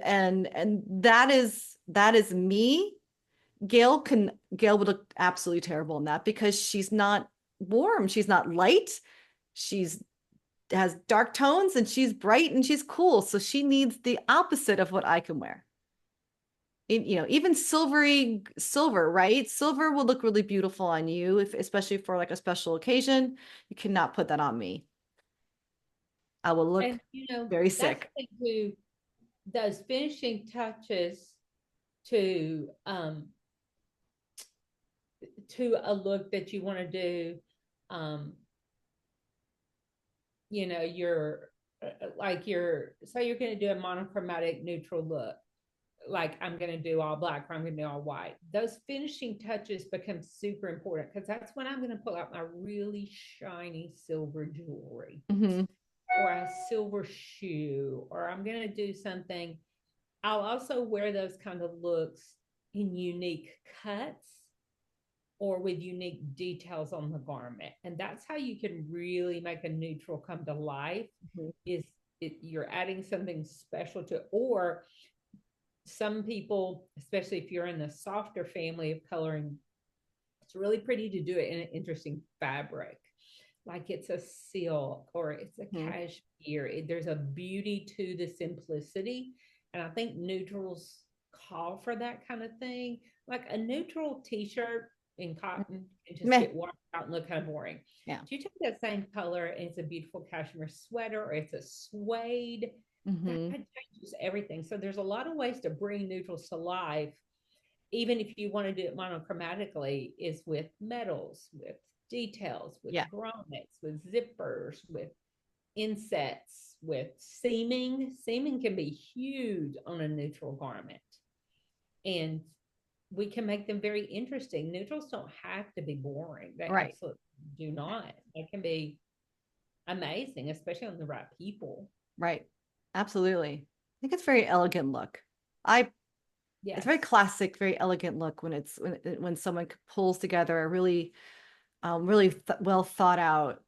that is me. Gail would look absolutely terrible in that, because she's not warm, she's not light, she's has dark tones, and she's bright and she's cool, so she needs the opposite of what I can wear. Even silver, right? Silver will look really beautiful on you, if especially for like a special occasion. You cannot put that on me. I will look And very that's sick. the thing too, those finishing touches to a look that you want to do. um you're like you're so you're going to do a monochromatic neutral look, like I'm going to do all black or I'm going to do all white. Those finishing touches become super important, because that's when I'm going to pull out my really shiny silver jewelry, Mhm. or a silver shoe, or I'm going to do something. I'll also wear those kind of looks in unique cuts or with unique details on the garment. And that's how you can really make a neutral come to life, Mhm. is you're adding something special to it. Or some people, especially if you're in the softer family of coloring, it's really pretty to do it in an interesting fabric, like it's a silk or it's a Mhm. cashmere. There's a beauty to the simplicity. And I think neutrals call for that kind of thing. Like a neutral t-shirt in cotton, it just Meh. get washed out and look kind of boring. Yeah. Do you take that same color and it's a beautiful cashmere sweater or it's a suede, that Hmm. changes everything. So there's a lot of ways to bring neutrals to life, even if you want to do it monochromatically, is with metals, with details, with Yeah. grommets, with zippers, with insets, with seaming. Seaming can be huge on a neutral garment. And we can make them very interesting. Neutrals don't have to be boring. They Right. absolutely do not. They can be amazing, especially on the right people. Right. Absolutely. I think it's a very elegant look. I It's very Yes. classic, very elegant look when when someone pulls together a really really well thought out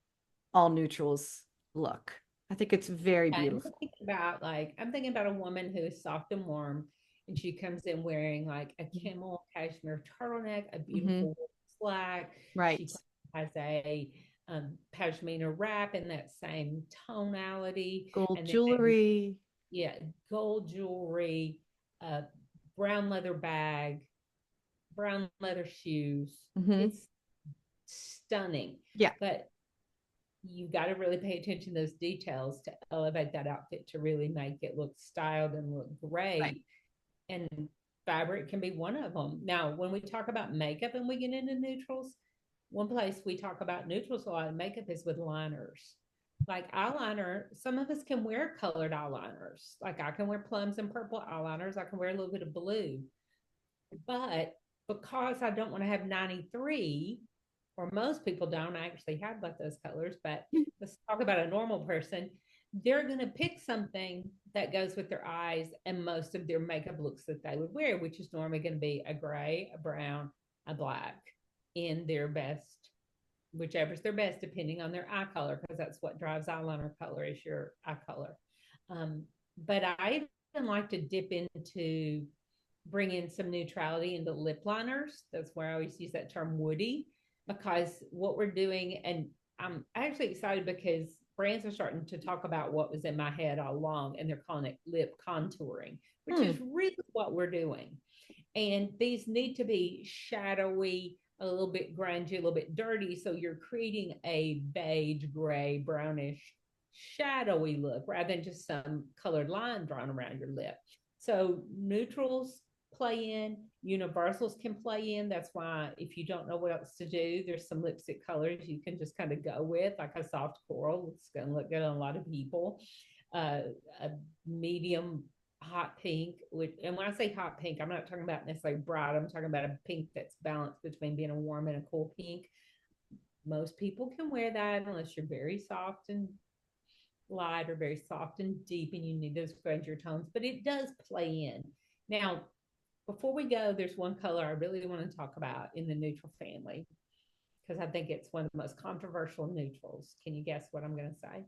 all neutrals look. I think it's very And I'm beautiful. thinking about like I'm thinking about a woman who is soft and warm, and she comes in wearing like a camel cashmere turtleneck, a Mm-hmm. beautiful slack. Right. She has a pashmina wrap in that same tonality, Gold and then maybe jewelry. yeah, gold jewelry, uh, brown leather bag, brown leather shoes. Mm-hmm. It's stunning, Yeah. but you got to really pay attention to those details to elevate that outfit to really make it look styled and look Right. great. And fabric can be one of them. Now, when we talk about makeup and we get into neutrals, one place we talk about neutrals a lot of makeup is with liners. Like eyeliner, some of us can wear colored eyeliners. Like I can wear plums and purple eyeliners. I can wear a little bit of blue. But because I don't want to have 93, or most people don't actually have both those colors, but let's talk about a normal person. They're going to pick something that goes with their eyes and most of their makeup looks that they would wear, which is normally going to be a gray, a brown, a black in their best, whichever's their best, depending on their eye color, because that's what drives eyeliner color is your eye color. But I even like to dip into bring in some neutrality into lip liners. That's where I always use that term woody, because what we're doing, and I'm actually excited because brands are starting to talk about what was in my head all along, and they're calling it lip contouring, which Hmm. is really what we're doing. And these need to be shadowy, a little bit grungy, a little bit dirty. So you're creating a beige, gray, brownish, shadowy look rather than just some colored line drawn around your lip. So neutrals play in, universals can play in. That's why if you don't know what else to do, there's some lipstick colors you can just kind of go with, like a soft coral. It's going to look good on a lot of people. A medium hot pink, which, and when I say hot pink, I'm not talking about necessarily bright. I'm talking about a pink that's balanced between being a warm and a cool pink. Most people can wear that unless you're very soft and light or very soft and deep and you need those grungier tones, but it does play in. Now, before we go, there's one color I really want to talk about in the neutral family because I think it's one of the most controversial neutrals. Can you guess what I'm going to say?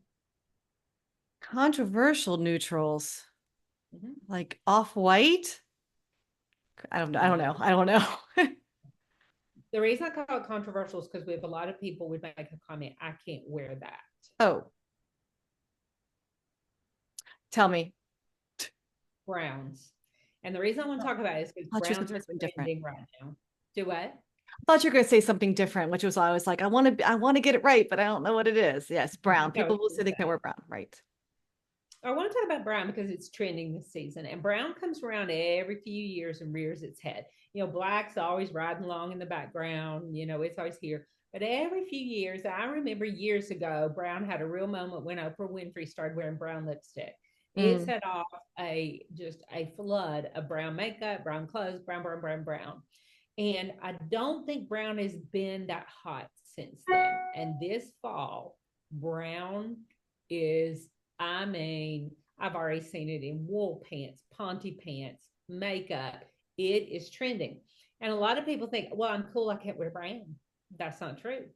Controversial neutrals Mm-hmm. like off-white. I don't No. know. I don't know. The reason I call it controversial is because we have a lot of people would make a comment, I can't wear that. Oh, tell me. Browns. And the reason I want to talk about it is because I thought you were going browns to say are something different. trending right now. Do what? I thought you were going to say something different, which was I was like, I want to get it right, but I don't know what it is. Yes, brown. You know People what will you say they can say. wear brown, right? I want to talk about brown because it's trending this season, and brown comes around every few years and rears its head. You know, black's always riding along in the background. You know, it's always here. But every few years, I remember years ago, brown had a real moment when Oprah Winfrey started wearing brown lipstick. It Mm, set off a just a flood of brown makeup, brown clothes, brown, brown, brown, brown. And I don't think brown has been that hot since then. And this fall, brown is, I mean, I've already seen it in wool pants, ponte pants, makeup. It is trending. And a lot of people think, well, I'm cool. I can't wear brown. That's not true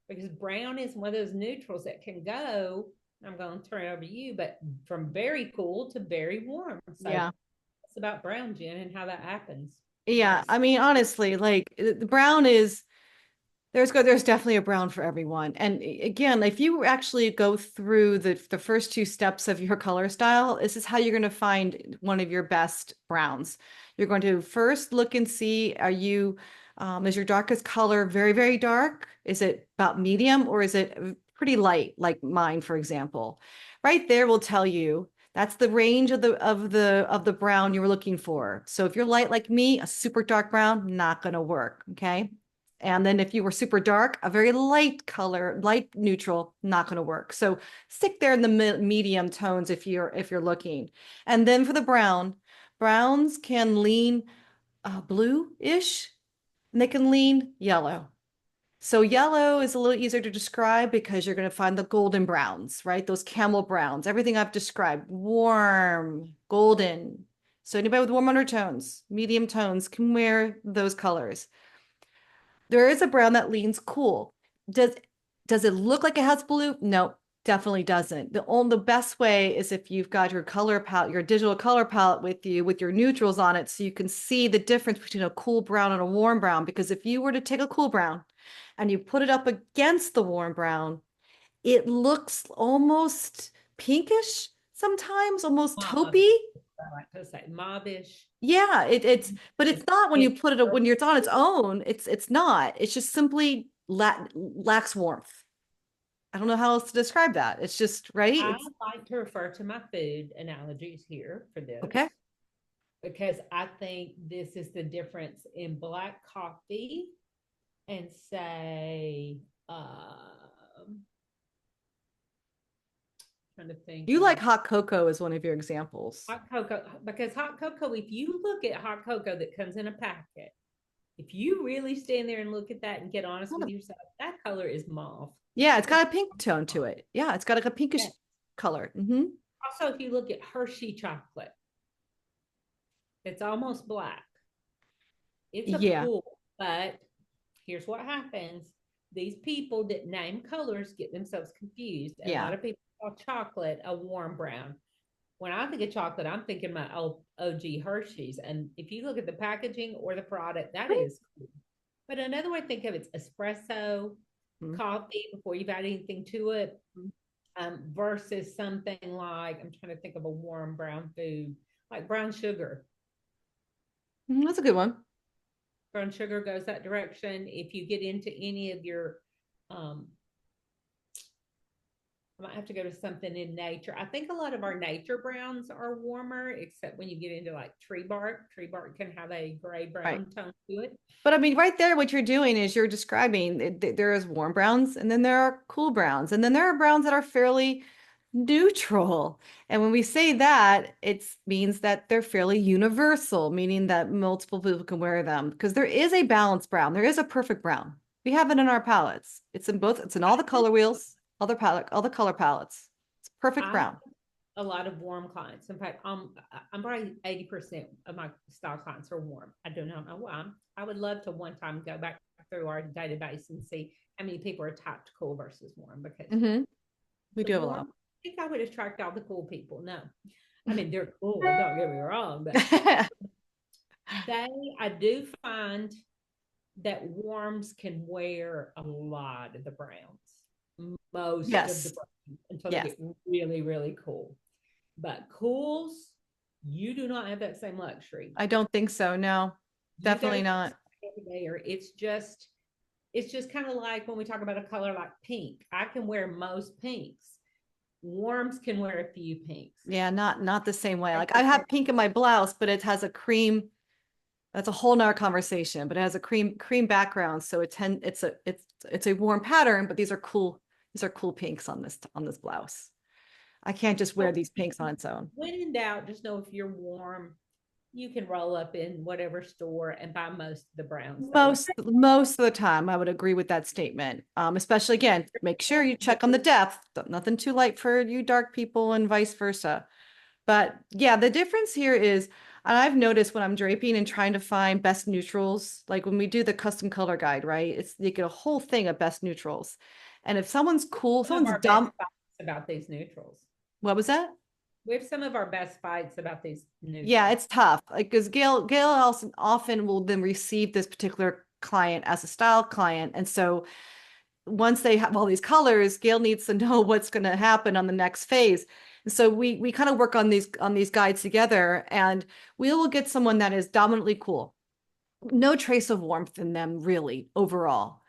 because brown is one of those neutrals that can go. I'm going to turn it over to you, but from very cool to very warm. So yeah. it's about brown, Jen, and how that happens. Yeah. That's I mean, honestly, like the brown is there's definitely a brown for everyone. And again, if you actually go through the first two steps of your color style, this is how you're going to find one of your best browns. You're going to first look and see, is your darkest color very, very dark? Is it about medium or is it pretty light, like mine, for example? Right there will tell you that's the range of the brown you were looking for. So if you're light like me, a super dark brown, not going to work. Okay. And then if you were super dark, a very light color, light neutral, not going to work. So stick there in the medium tones if you're looking. And then for the brown, browns can lean blue-ish, and they can lean yellow. So yellow is a little easier to describe because you're going to find the golden browns, right? Those camel browns, everything I've described, warm, golden. So anybody with warm undertones, medium tones can wear those colors. There is a brown that leans cool. Does does it look like it has blue? No, definitely doesn't. The best way is if you've got your color palette, your digital color palette with you with your neutrals on it, so you can see the difference between a cool brown and a warm brown. Because if you were to take a cool brown and you put it up against the warm brown, it looks almost pinkish sometimes, almost Mauve, taupey. I like to say mauvish. Yeah, but it's not when you It's put it when it's on its own. It's not. It's just simply lacks warmth. I don't know how else to describe that. It's just right. I It's like to refer to my food analogies here for this okay. because I think this is the difference in black coffee and say, trying to think You like of hot cocoa as one of your examples. hot cocoa, because hot cocoa, if you look at hot cocoa that comes in a packet, if you really stand there and look at that and get honest with yourself, that color is mauve. Yeah, it's It's got a pink tone to mauve. it. Yeah, it's got like a pinkish Yeah. color. Also, if you look at Hershey chocolate, it's almost black. It's a Yeah, pool, but here's what happens. These people that name colors get themselves confused. And a yeah. lot of people call chocolate a warm brown. When I think of chocolate, I'm thinking my old OG Hershey's. And if you look at the packaging or the product, that is cool. But another way to think of it's espresso, Mhm. coffee before you've added anything to it, versus something like, I'm trying to think of a warm brown food, like brown sugar. That's a good one. Brown sugar goes that direction. If you get into any of your, um, I might have to go to something in nature. I think a lot of our nature browns are warmer, except when you get into like tree bark. Tree bark can have a gray Right. brown tone to it. But I mean, right there, what you're doing is you're describing there is warm browns and then there are cool browns. And then there are browns that are fairly neutral. And when we say that, it means that they're fairly universal, meaning that multiple people can wear them because there is a balanced brown. There is a perfect brown. We have it in our palettes. It's in both, it's in all the color wheels, all the color palettes. It's perfect I have brown. a lot of warm clients. In fact, I'm probably 80% of my style clients are warm. I do not know why. I would love to one time go back through our database and see how many people are typed cool versus warm because Hmm. We the do have a warm, lot. I think I would attract all the cool people. No, I mean, they're cool, don't get me wrong, but they, I do find that warms can wear a lot of the browns, most of the Yes. browns until they Yes. get really, really cool. But cools, you do not have that same luxury. I don't think so. No, You got definitely to not. there. It's just kind of like when we talk about a color like pink. I can wear most pinks. Warms can wear a few pinks. Yeah, not the same way. Like I have pink in my blouse, but it has a cream. That's a whole nother conversation, but it has a cream background. So it's a warm pattern, but these are cool pinks on this blouse. I can't just wear So these pinks on its own. when in doubt, just know if you're warm, you can roll up in whatever store and buy most of the browns there. Most of the time, I would agree with that statement. Especially again, make sure you check on the depth. Nothing too light for you dark people and vice versa. But yeah, the difference here is, and I've noticed when I'm draping and trying to find best neutrals, like when we do the custom color guide, right? It's you get a whole thing of best neutrals. And if someone's cool, Some of someone's our best dumb. fights about these neutrals. What was that? We have some of our best fights about these Yeah, neutrals. it's tough. Like because Gail also often will then receive this particular client as a style client. And so once they have all these colors, Gail needs to know what's going to happen on the next phase. And so we kind of work on these guides together, and we will get someone that is dominantly cool, no trace of warmth in them really overall.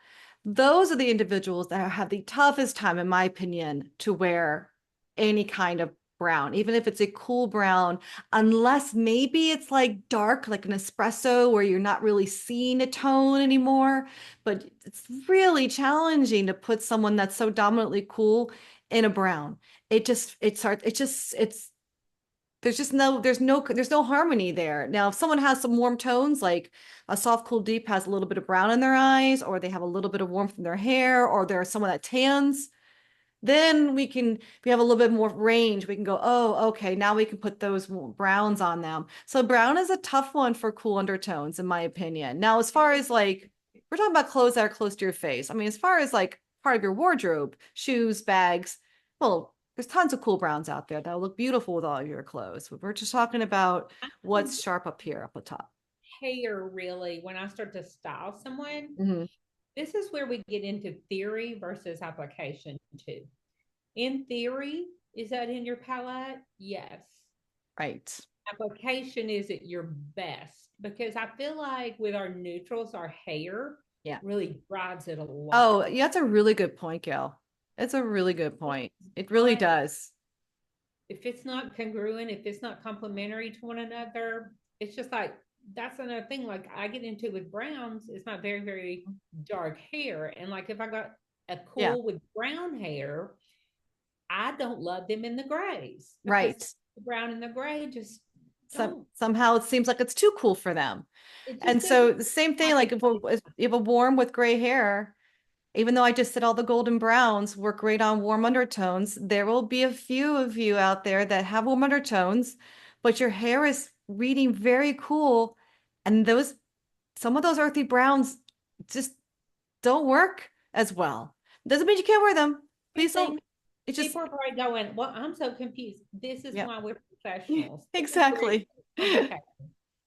Those are the individuals that have the toughest time, in my opinion, to wear any kind of brown, even if it's a cool brown, unless maybe it's like dark, like an espresso where you're not really seeing a tone anymore. But it's really challenging to put someone that's so dominantly cool in a brown. It just, it's hard. It's just, there's no harmony there. Now, if someone has some warm tones, like a soft cool deep has a little bit of brown in their eyes, or they have a little bit of warmth in their hair, or there's someone that tans, then we have a little bit more range. We can go, oh, okay, now we can put those browns on them. So brown is a tough one for cool undertones, in my opinion. Now, as far as like, we're talking about clothes that are close to your face. I mean, as far as like part of your wardrobe, shoes, bags, well, there's tons of cool browns out there that will look beautiful with all of your clothes. We're just talking about what's sharp up here, up the top. Hair really, when I start to style someone, Mhm. this is where we get into theory versus application too. In theory, is that in your palette? Yes. Right. Application is at your best because I feel like with our neutrals, our hair Yeah. really drives it a lot. Oh, yeah, that's a really good point, Gail. It's a really good point. It really does. If it's not congruent, if it's not complementary to one another, it's just like that's another thing. Like I get into with browns, it's not very, very dark hair. And like if I got a Yeah. cool with brown hair, I don't love them in the grays because Right. the brown and the gray just don't. Somehow it seems like it's too cool for them. It just And doesn't so the same thing, like like it. if you have a warm with gray hair, even though I just said all the golden browns work great on warm undertones, there will be a few of you out there that have warm undertones, but your hair is reading very cool. And some of those earthy browns just don't work as well. Doesn't mean you can't wear them. Please don't. Everything. It's just, People are probably going, well, I'm so confused. This is yeah, why we're professionals. This is the reason exactly. we're okay.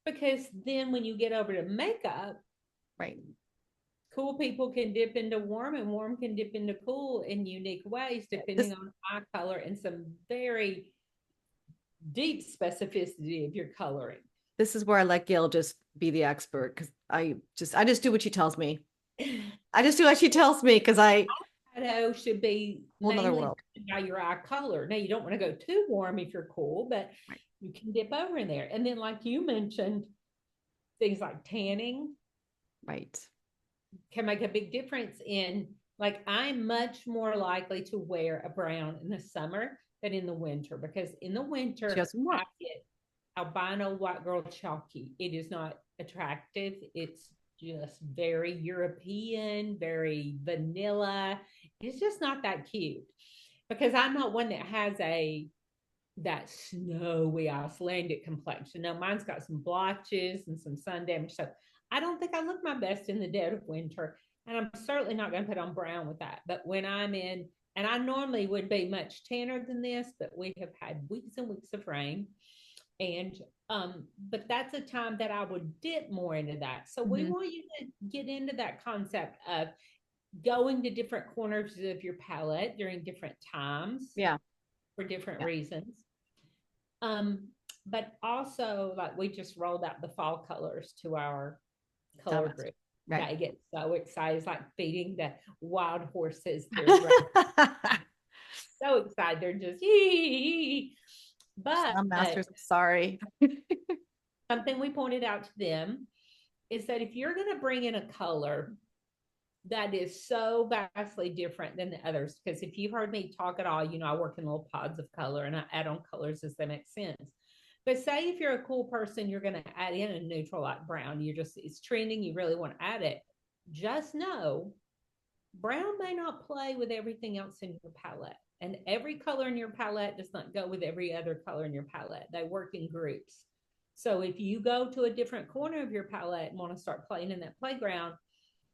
Because then when you get over to makeup, Right. cool people can dip into warm and warm can dip into cool in unique ways depending This on eye color and some very deep specificity of your coloring. this is where I let Gail just be the expert because I just do what she tells me. I just do what she tells me because Shadow should be whole nother mainly world. by your eye color. Now you don't want to go too warm if you're cool, but Right. you can dip over in there. And then, like you mentioned, things like tanning Right. can make a big difference in like I'm much more likely to wear a brown in the summer than in the winter because in the She winter has more. I get albino white girl chalky. It is not attractive. It's just very European, very vanilla. It's just not that cute because I'm not one that has a that snowy Icelandic complexion. Now mine's got some blotches and some sun damage. So I don't think I look my best in the dead of winter. And I'm certainly not going to put on brown with that. But when I'm in, and I normally would be much tanner than this, but we have had weeks and weeks of rain. And but that's a time that I would dip more into that. So we Mhm. want you to get into that concept of going to different corners of your palette during different times Yeah. for different Yeah. reasons. Um, but also like we just rolled out the fall colors to our color Donuts. group. Right. They get so excited. It's like feeding the wild horses. They're so excited. They're just yee. But Some masters, I'm sorry. something we pointed out to them is that if you're going to bring in a color that is so vastly different than the others, because if you've heard me talk at all, you know, I work in little pods of color and I add on colors as they make sense. But say if you're a cool person, you're going to add in a neutral like brown. You're just, it's trending. You really want to add it. Just know brown may not play with everything else in your palette. And every color in your palette does not go with every other color in your palette. They work in groups. So if you go to a different corner of your palette and want to start playing in that playground,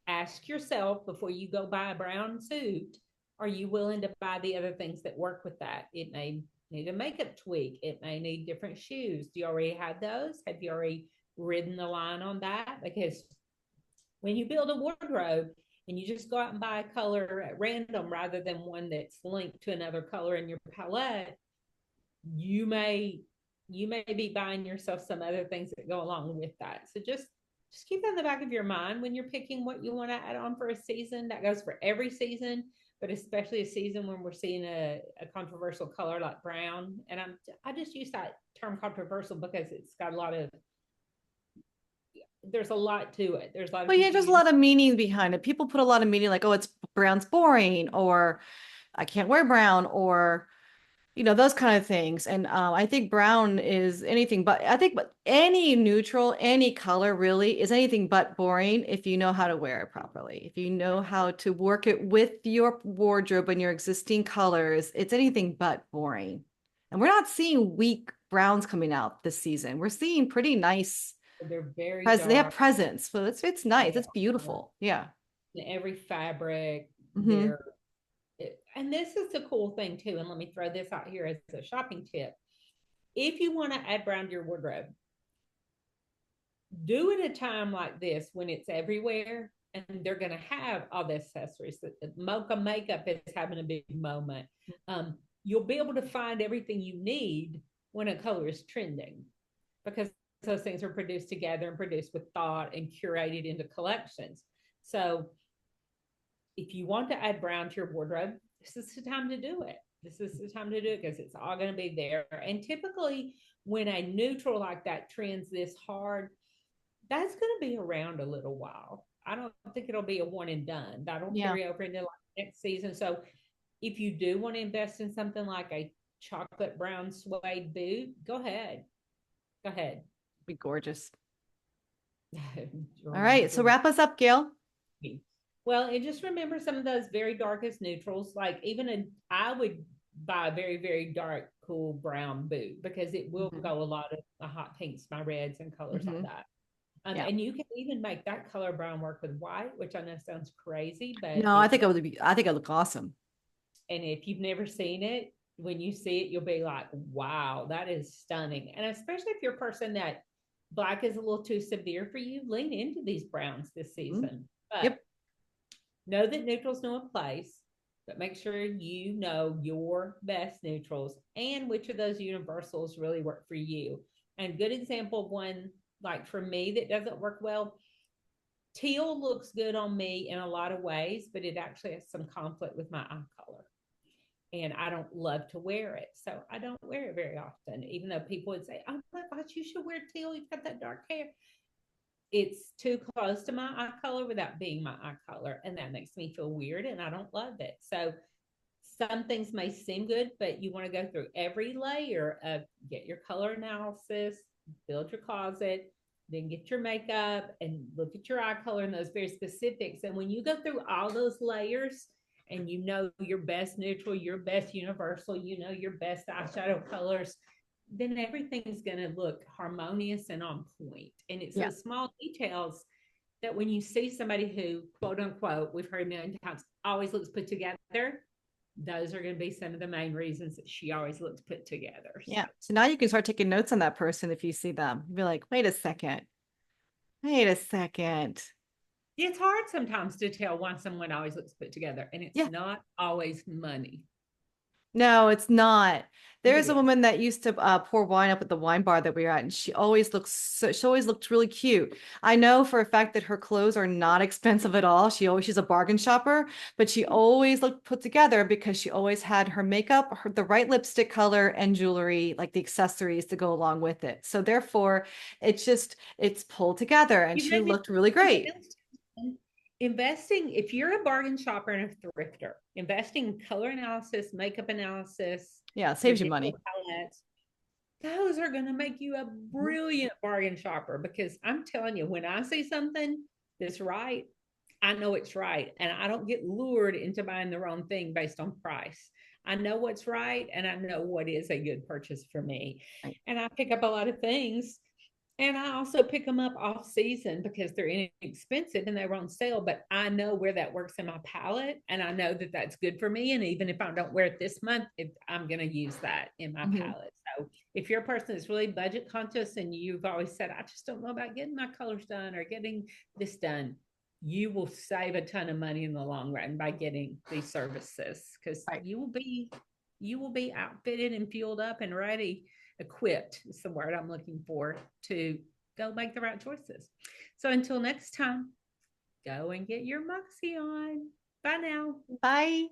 ask yourself before you go buy a brown suit, are you willing to buy the other things that work with that? It may need a makeup tweak. It may need different shoes. Do you already have those? Have you already ridden the line on that? Because when you build a wardrobe and you just go out and buy a color at random rather than one that's linked to another color in your palette, you may be buying yourself some other things that go along with that. So just keep that in the back of your mind when you're picking what you want to add on for a season. That goes for every season, but especially a season when we're seeing a controversial color like brown. And I just use that term controversial because it's got a lot of there's a lot to it. There's a lot of Well, yeah, there's a confusion. lot of meaning behind it. People put a lot of meaning like, oh, it's brown's boring, or I can't wear brown, or those kind of things. And I think brown is anything but, I think, but any neutral, any color really is anything but boring if you know how to wear it properly. If you know how to work it with your wardrobe and your existing colors, it's anything but boring. And we're not seeing weak browns coming out this season. We're seeing pretty nice They're very presence. They have dark. presence. So it's nice. They It's are beautiful. Yeah. in every fabric. Hmm. And this is the cool thing too. And let me throw this out here as a shopping tip. If you want to add brown to your wardrobe, do it at a time like this when it's everywhere and they're going to have all the accessories. Mocha makeup is having a big moment. You'll be able to find everything you need when a color is trending because those things are produced together and produced with thought and curated into collections. So if you want to add brown to your wardrobe, this is the time to do it. This is the time to do it because it's all going to be there. And typically, when a neutral like that trends this hard, that's going to be around a little while. I don't think it'll be a one and done. That'll Yeah. carry over into like next season. So if you do want to invest in something like a chocolate brown suede boot, go ahead. Go ahead. Be gorgeous. All right. So wrap us up, Gail. Well, and just remember some of those very darkest neutrals, like I would buy a very, very dark, cool brown boot because it will Mhm. go a lot of my hot pinks, my reds, and colors like Mhm. that. Yeah. And you can even make that color brown work with white, which I know sounds crazy, but No, it works. I think it look awesome. And if you've never seen it, when you see it, you'll be like, wow, that is stunning. And especially if you're a person that black is a little too severe for you, lean into these browns this Mhm. season. But Yep. know that neutrals know a place, but make sure you know your best neutrals and which of those universals really work for you. And good example of one, like for me, that doesn't work well. Teal looks good on me in a lot of ways, but it actually has some conflict with my eye color. And I don't love to wear it. So I don't wear it very often, even though people would say, oh my gosh, you should wear teal. You've got that dark hair. It's too close to my eye color without being my eye color. And that makes me feel weird and I don't love it. So some things may seem good, but you want to go through every layer of get your color analysis, build your closet, then get your makeup and look at your eye color and those very specifics. And when you go through all those layers and you know your best neutral, your best universal, you know your best eyeshadow colors, then everything's going to look harmonious and on point. And it's Yeah. those small details that when you see somebody who, quote unquote, we've heard a million times, always looks put together, those are going to be some of the main reasons that she always looks put together. So Yeah. So now you can start taking notes on that person if you see them. Be like, wait a second. Wait a second. it's hard sometimes to tell why someone always looks put together, and it's Yeah. not always money. No, it's not. Think it There's a is. woman that used to pour wine up at the wine bar that we were at, and she always looked really cute. I know for a fact that her clothes are not expensive at all. She's a bargain shopper, but she always looked put together because she always had her makeup, the right lipstick color and jewelry, like the accessories to go along with it. So therefore, it's pulled together and You she made me looked really something great. else. Investing, if you're a bargain shopper and a thrifter, investing in color analysis, makeup analysis, Yeah, it your saves you digital money. palettes, those are going to make you a Mhm. brilliant bargain shopper because I'm telling you, when I see something that's right, I know it's right. And I don't get lured into buying the wrong thing based on price. I know what's right and I know what is a good purchase for me. Right. And I pick up a lot of things and I also pick them up off season because they're inexpensive and they were on sale. But I know where that works in my palette, and I know that that's good for me. And even if I don't wear it this month, I'm going to use that in my Mhm. palette. So if you're a person that's really budget conscious and you've always said, I just don't know about getting my colors done or getting this done, you will save a ton of money in the long run by getting these services because Right. you will be outfitted and fueled up and ready, equipped is the word I'm looking for, to go make the right choices. So until next time, go and get your Moxie on. Bye now. Bye.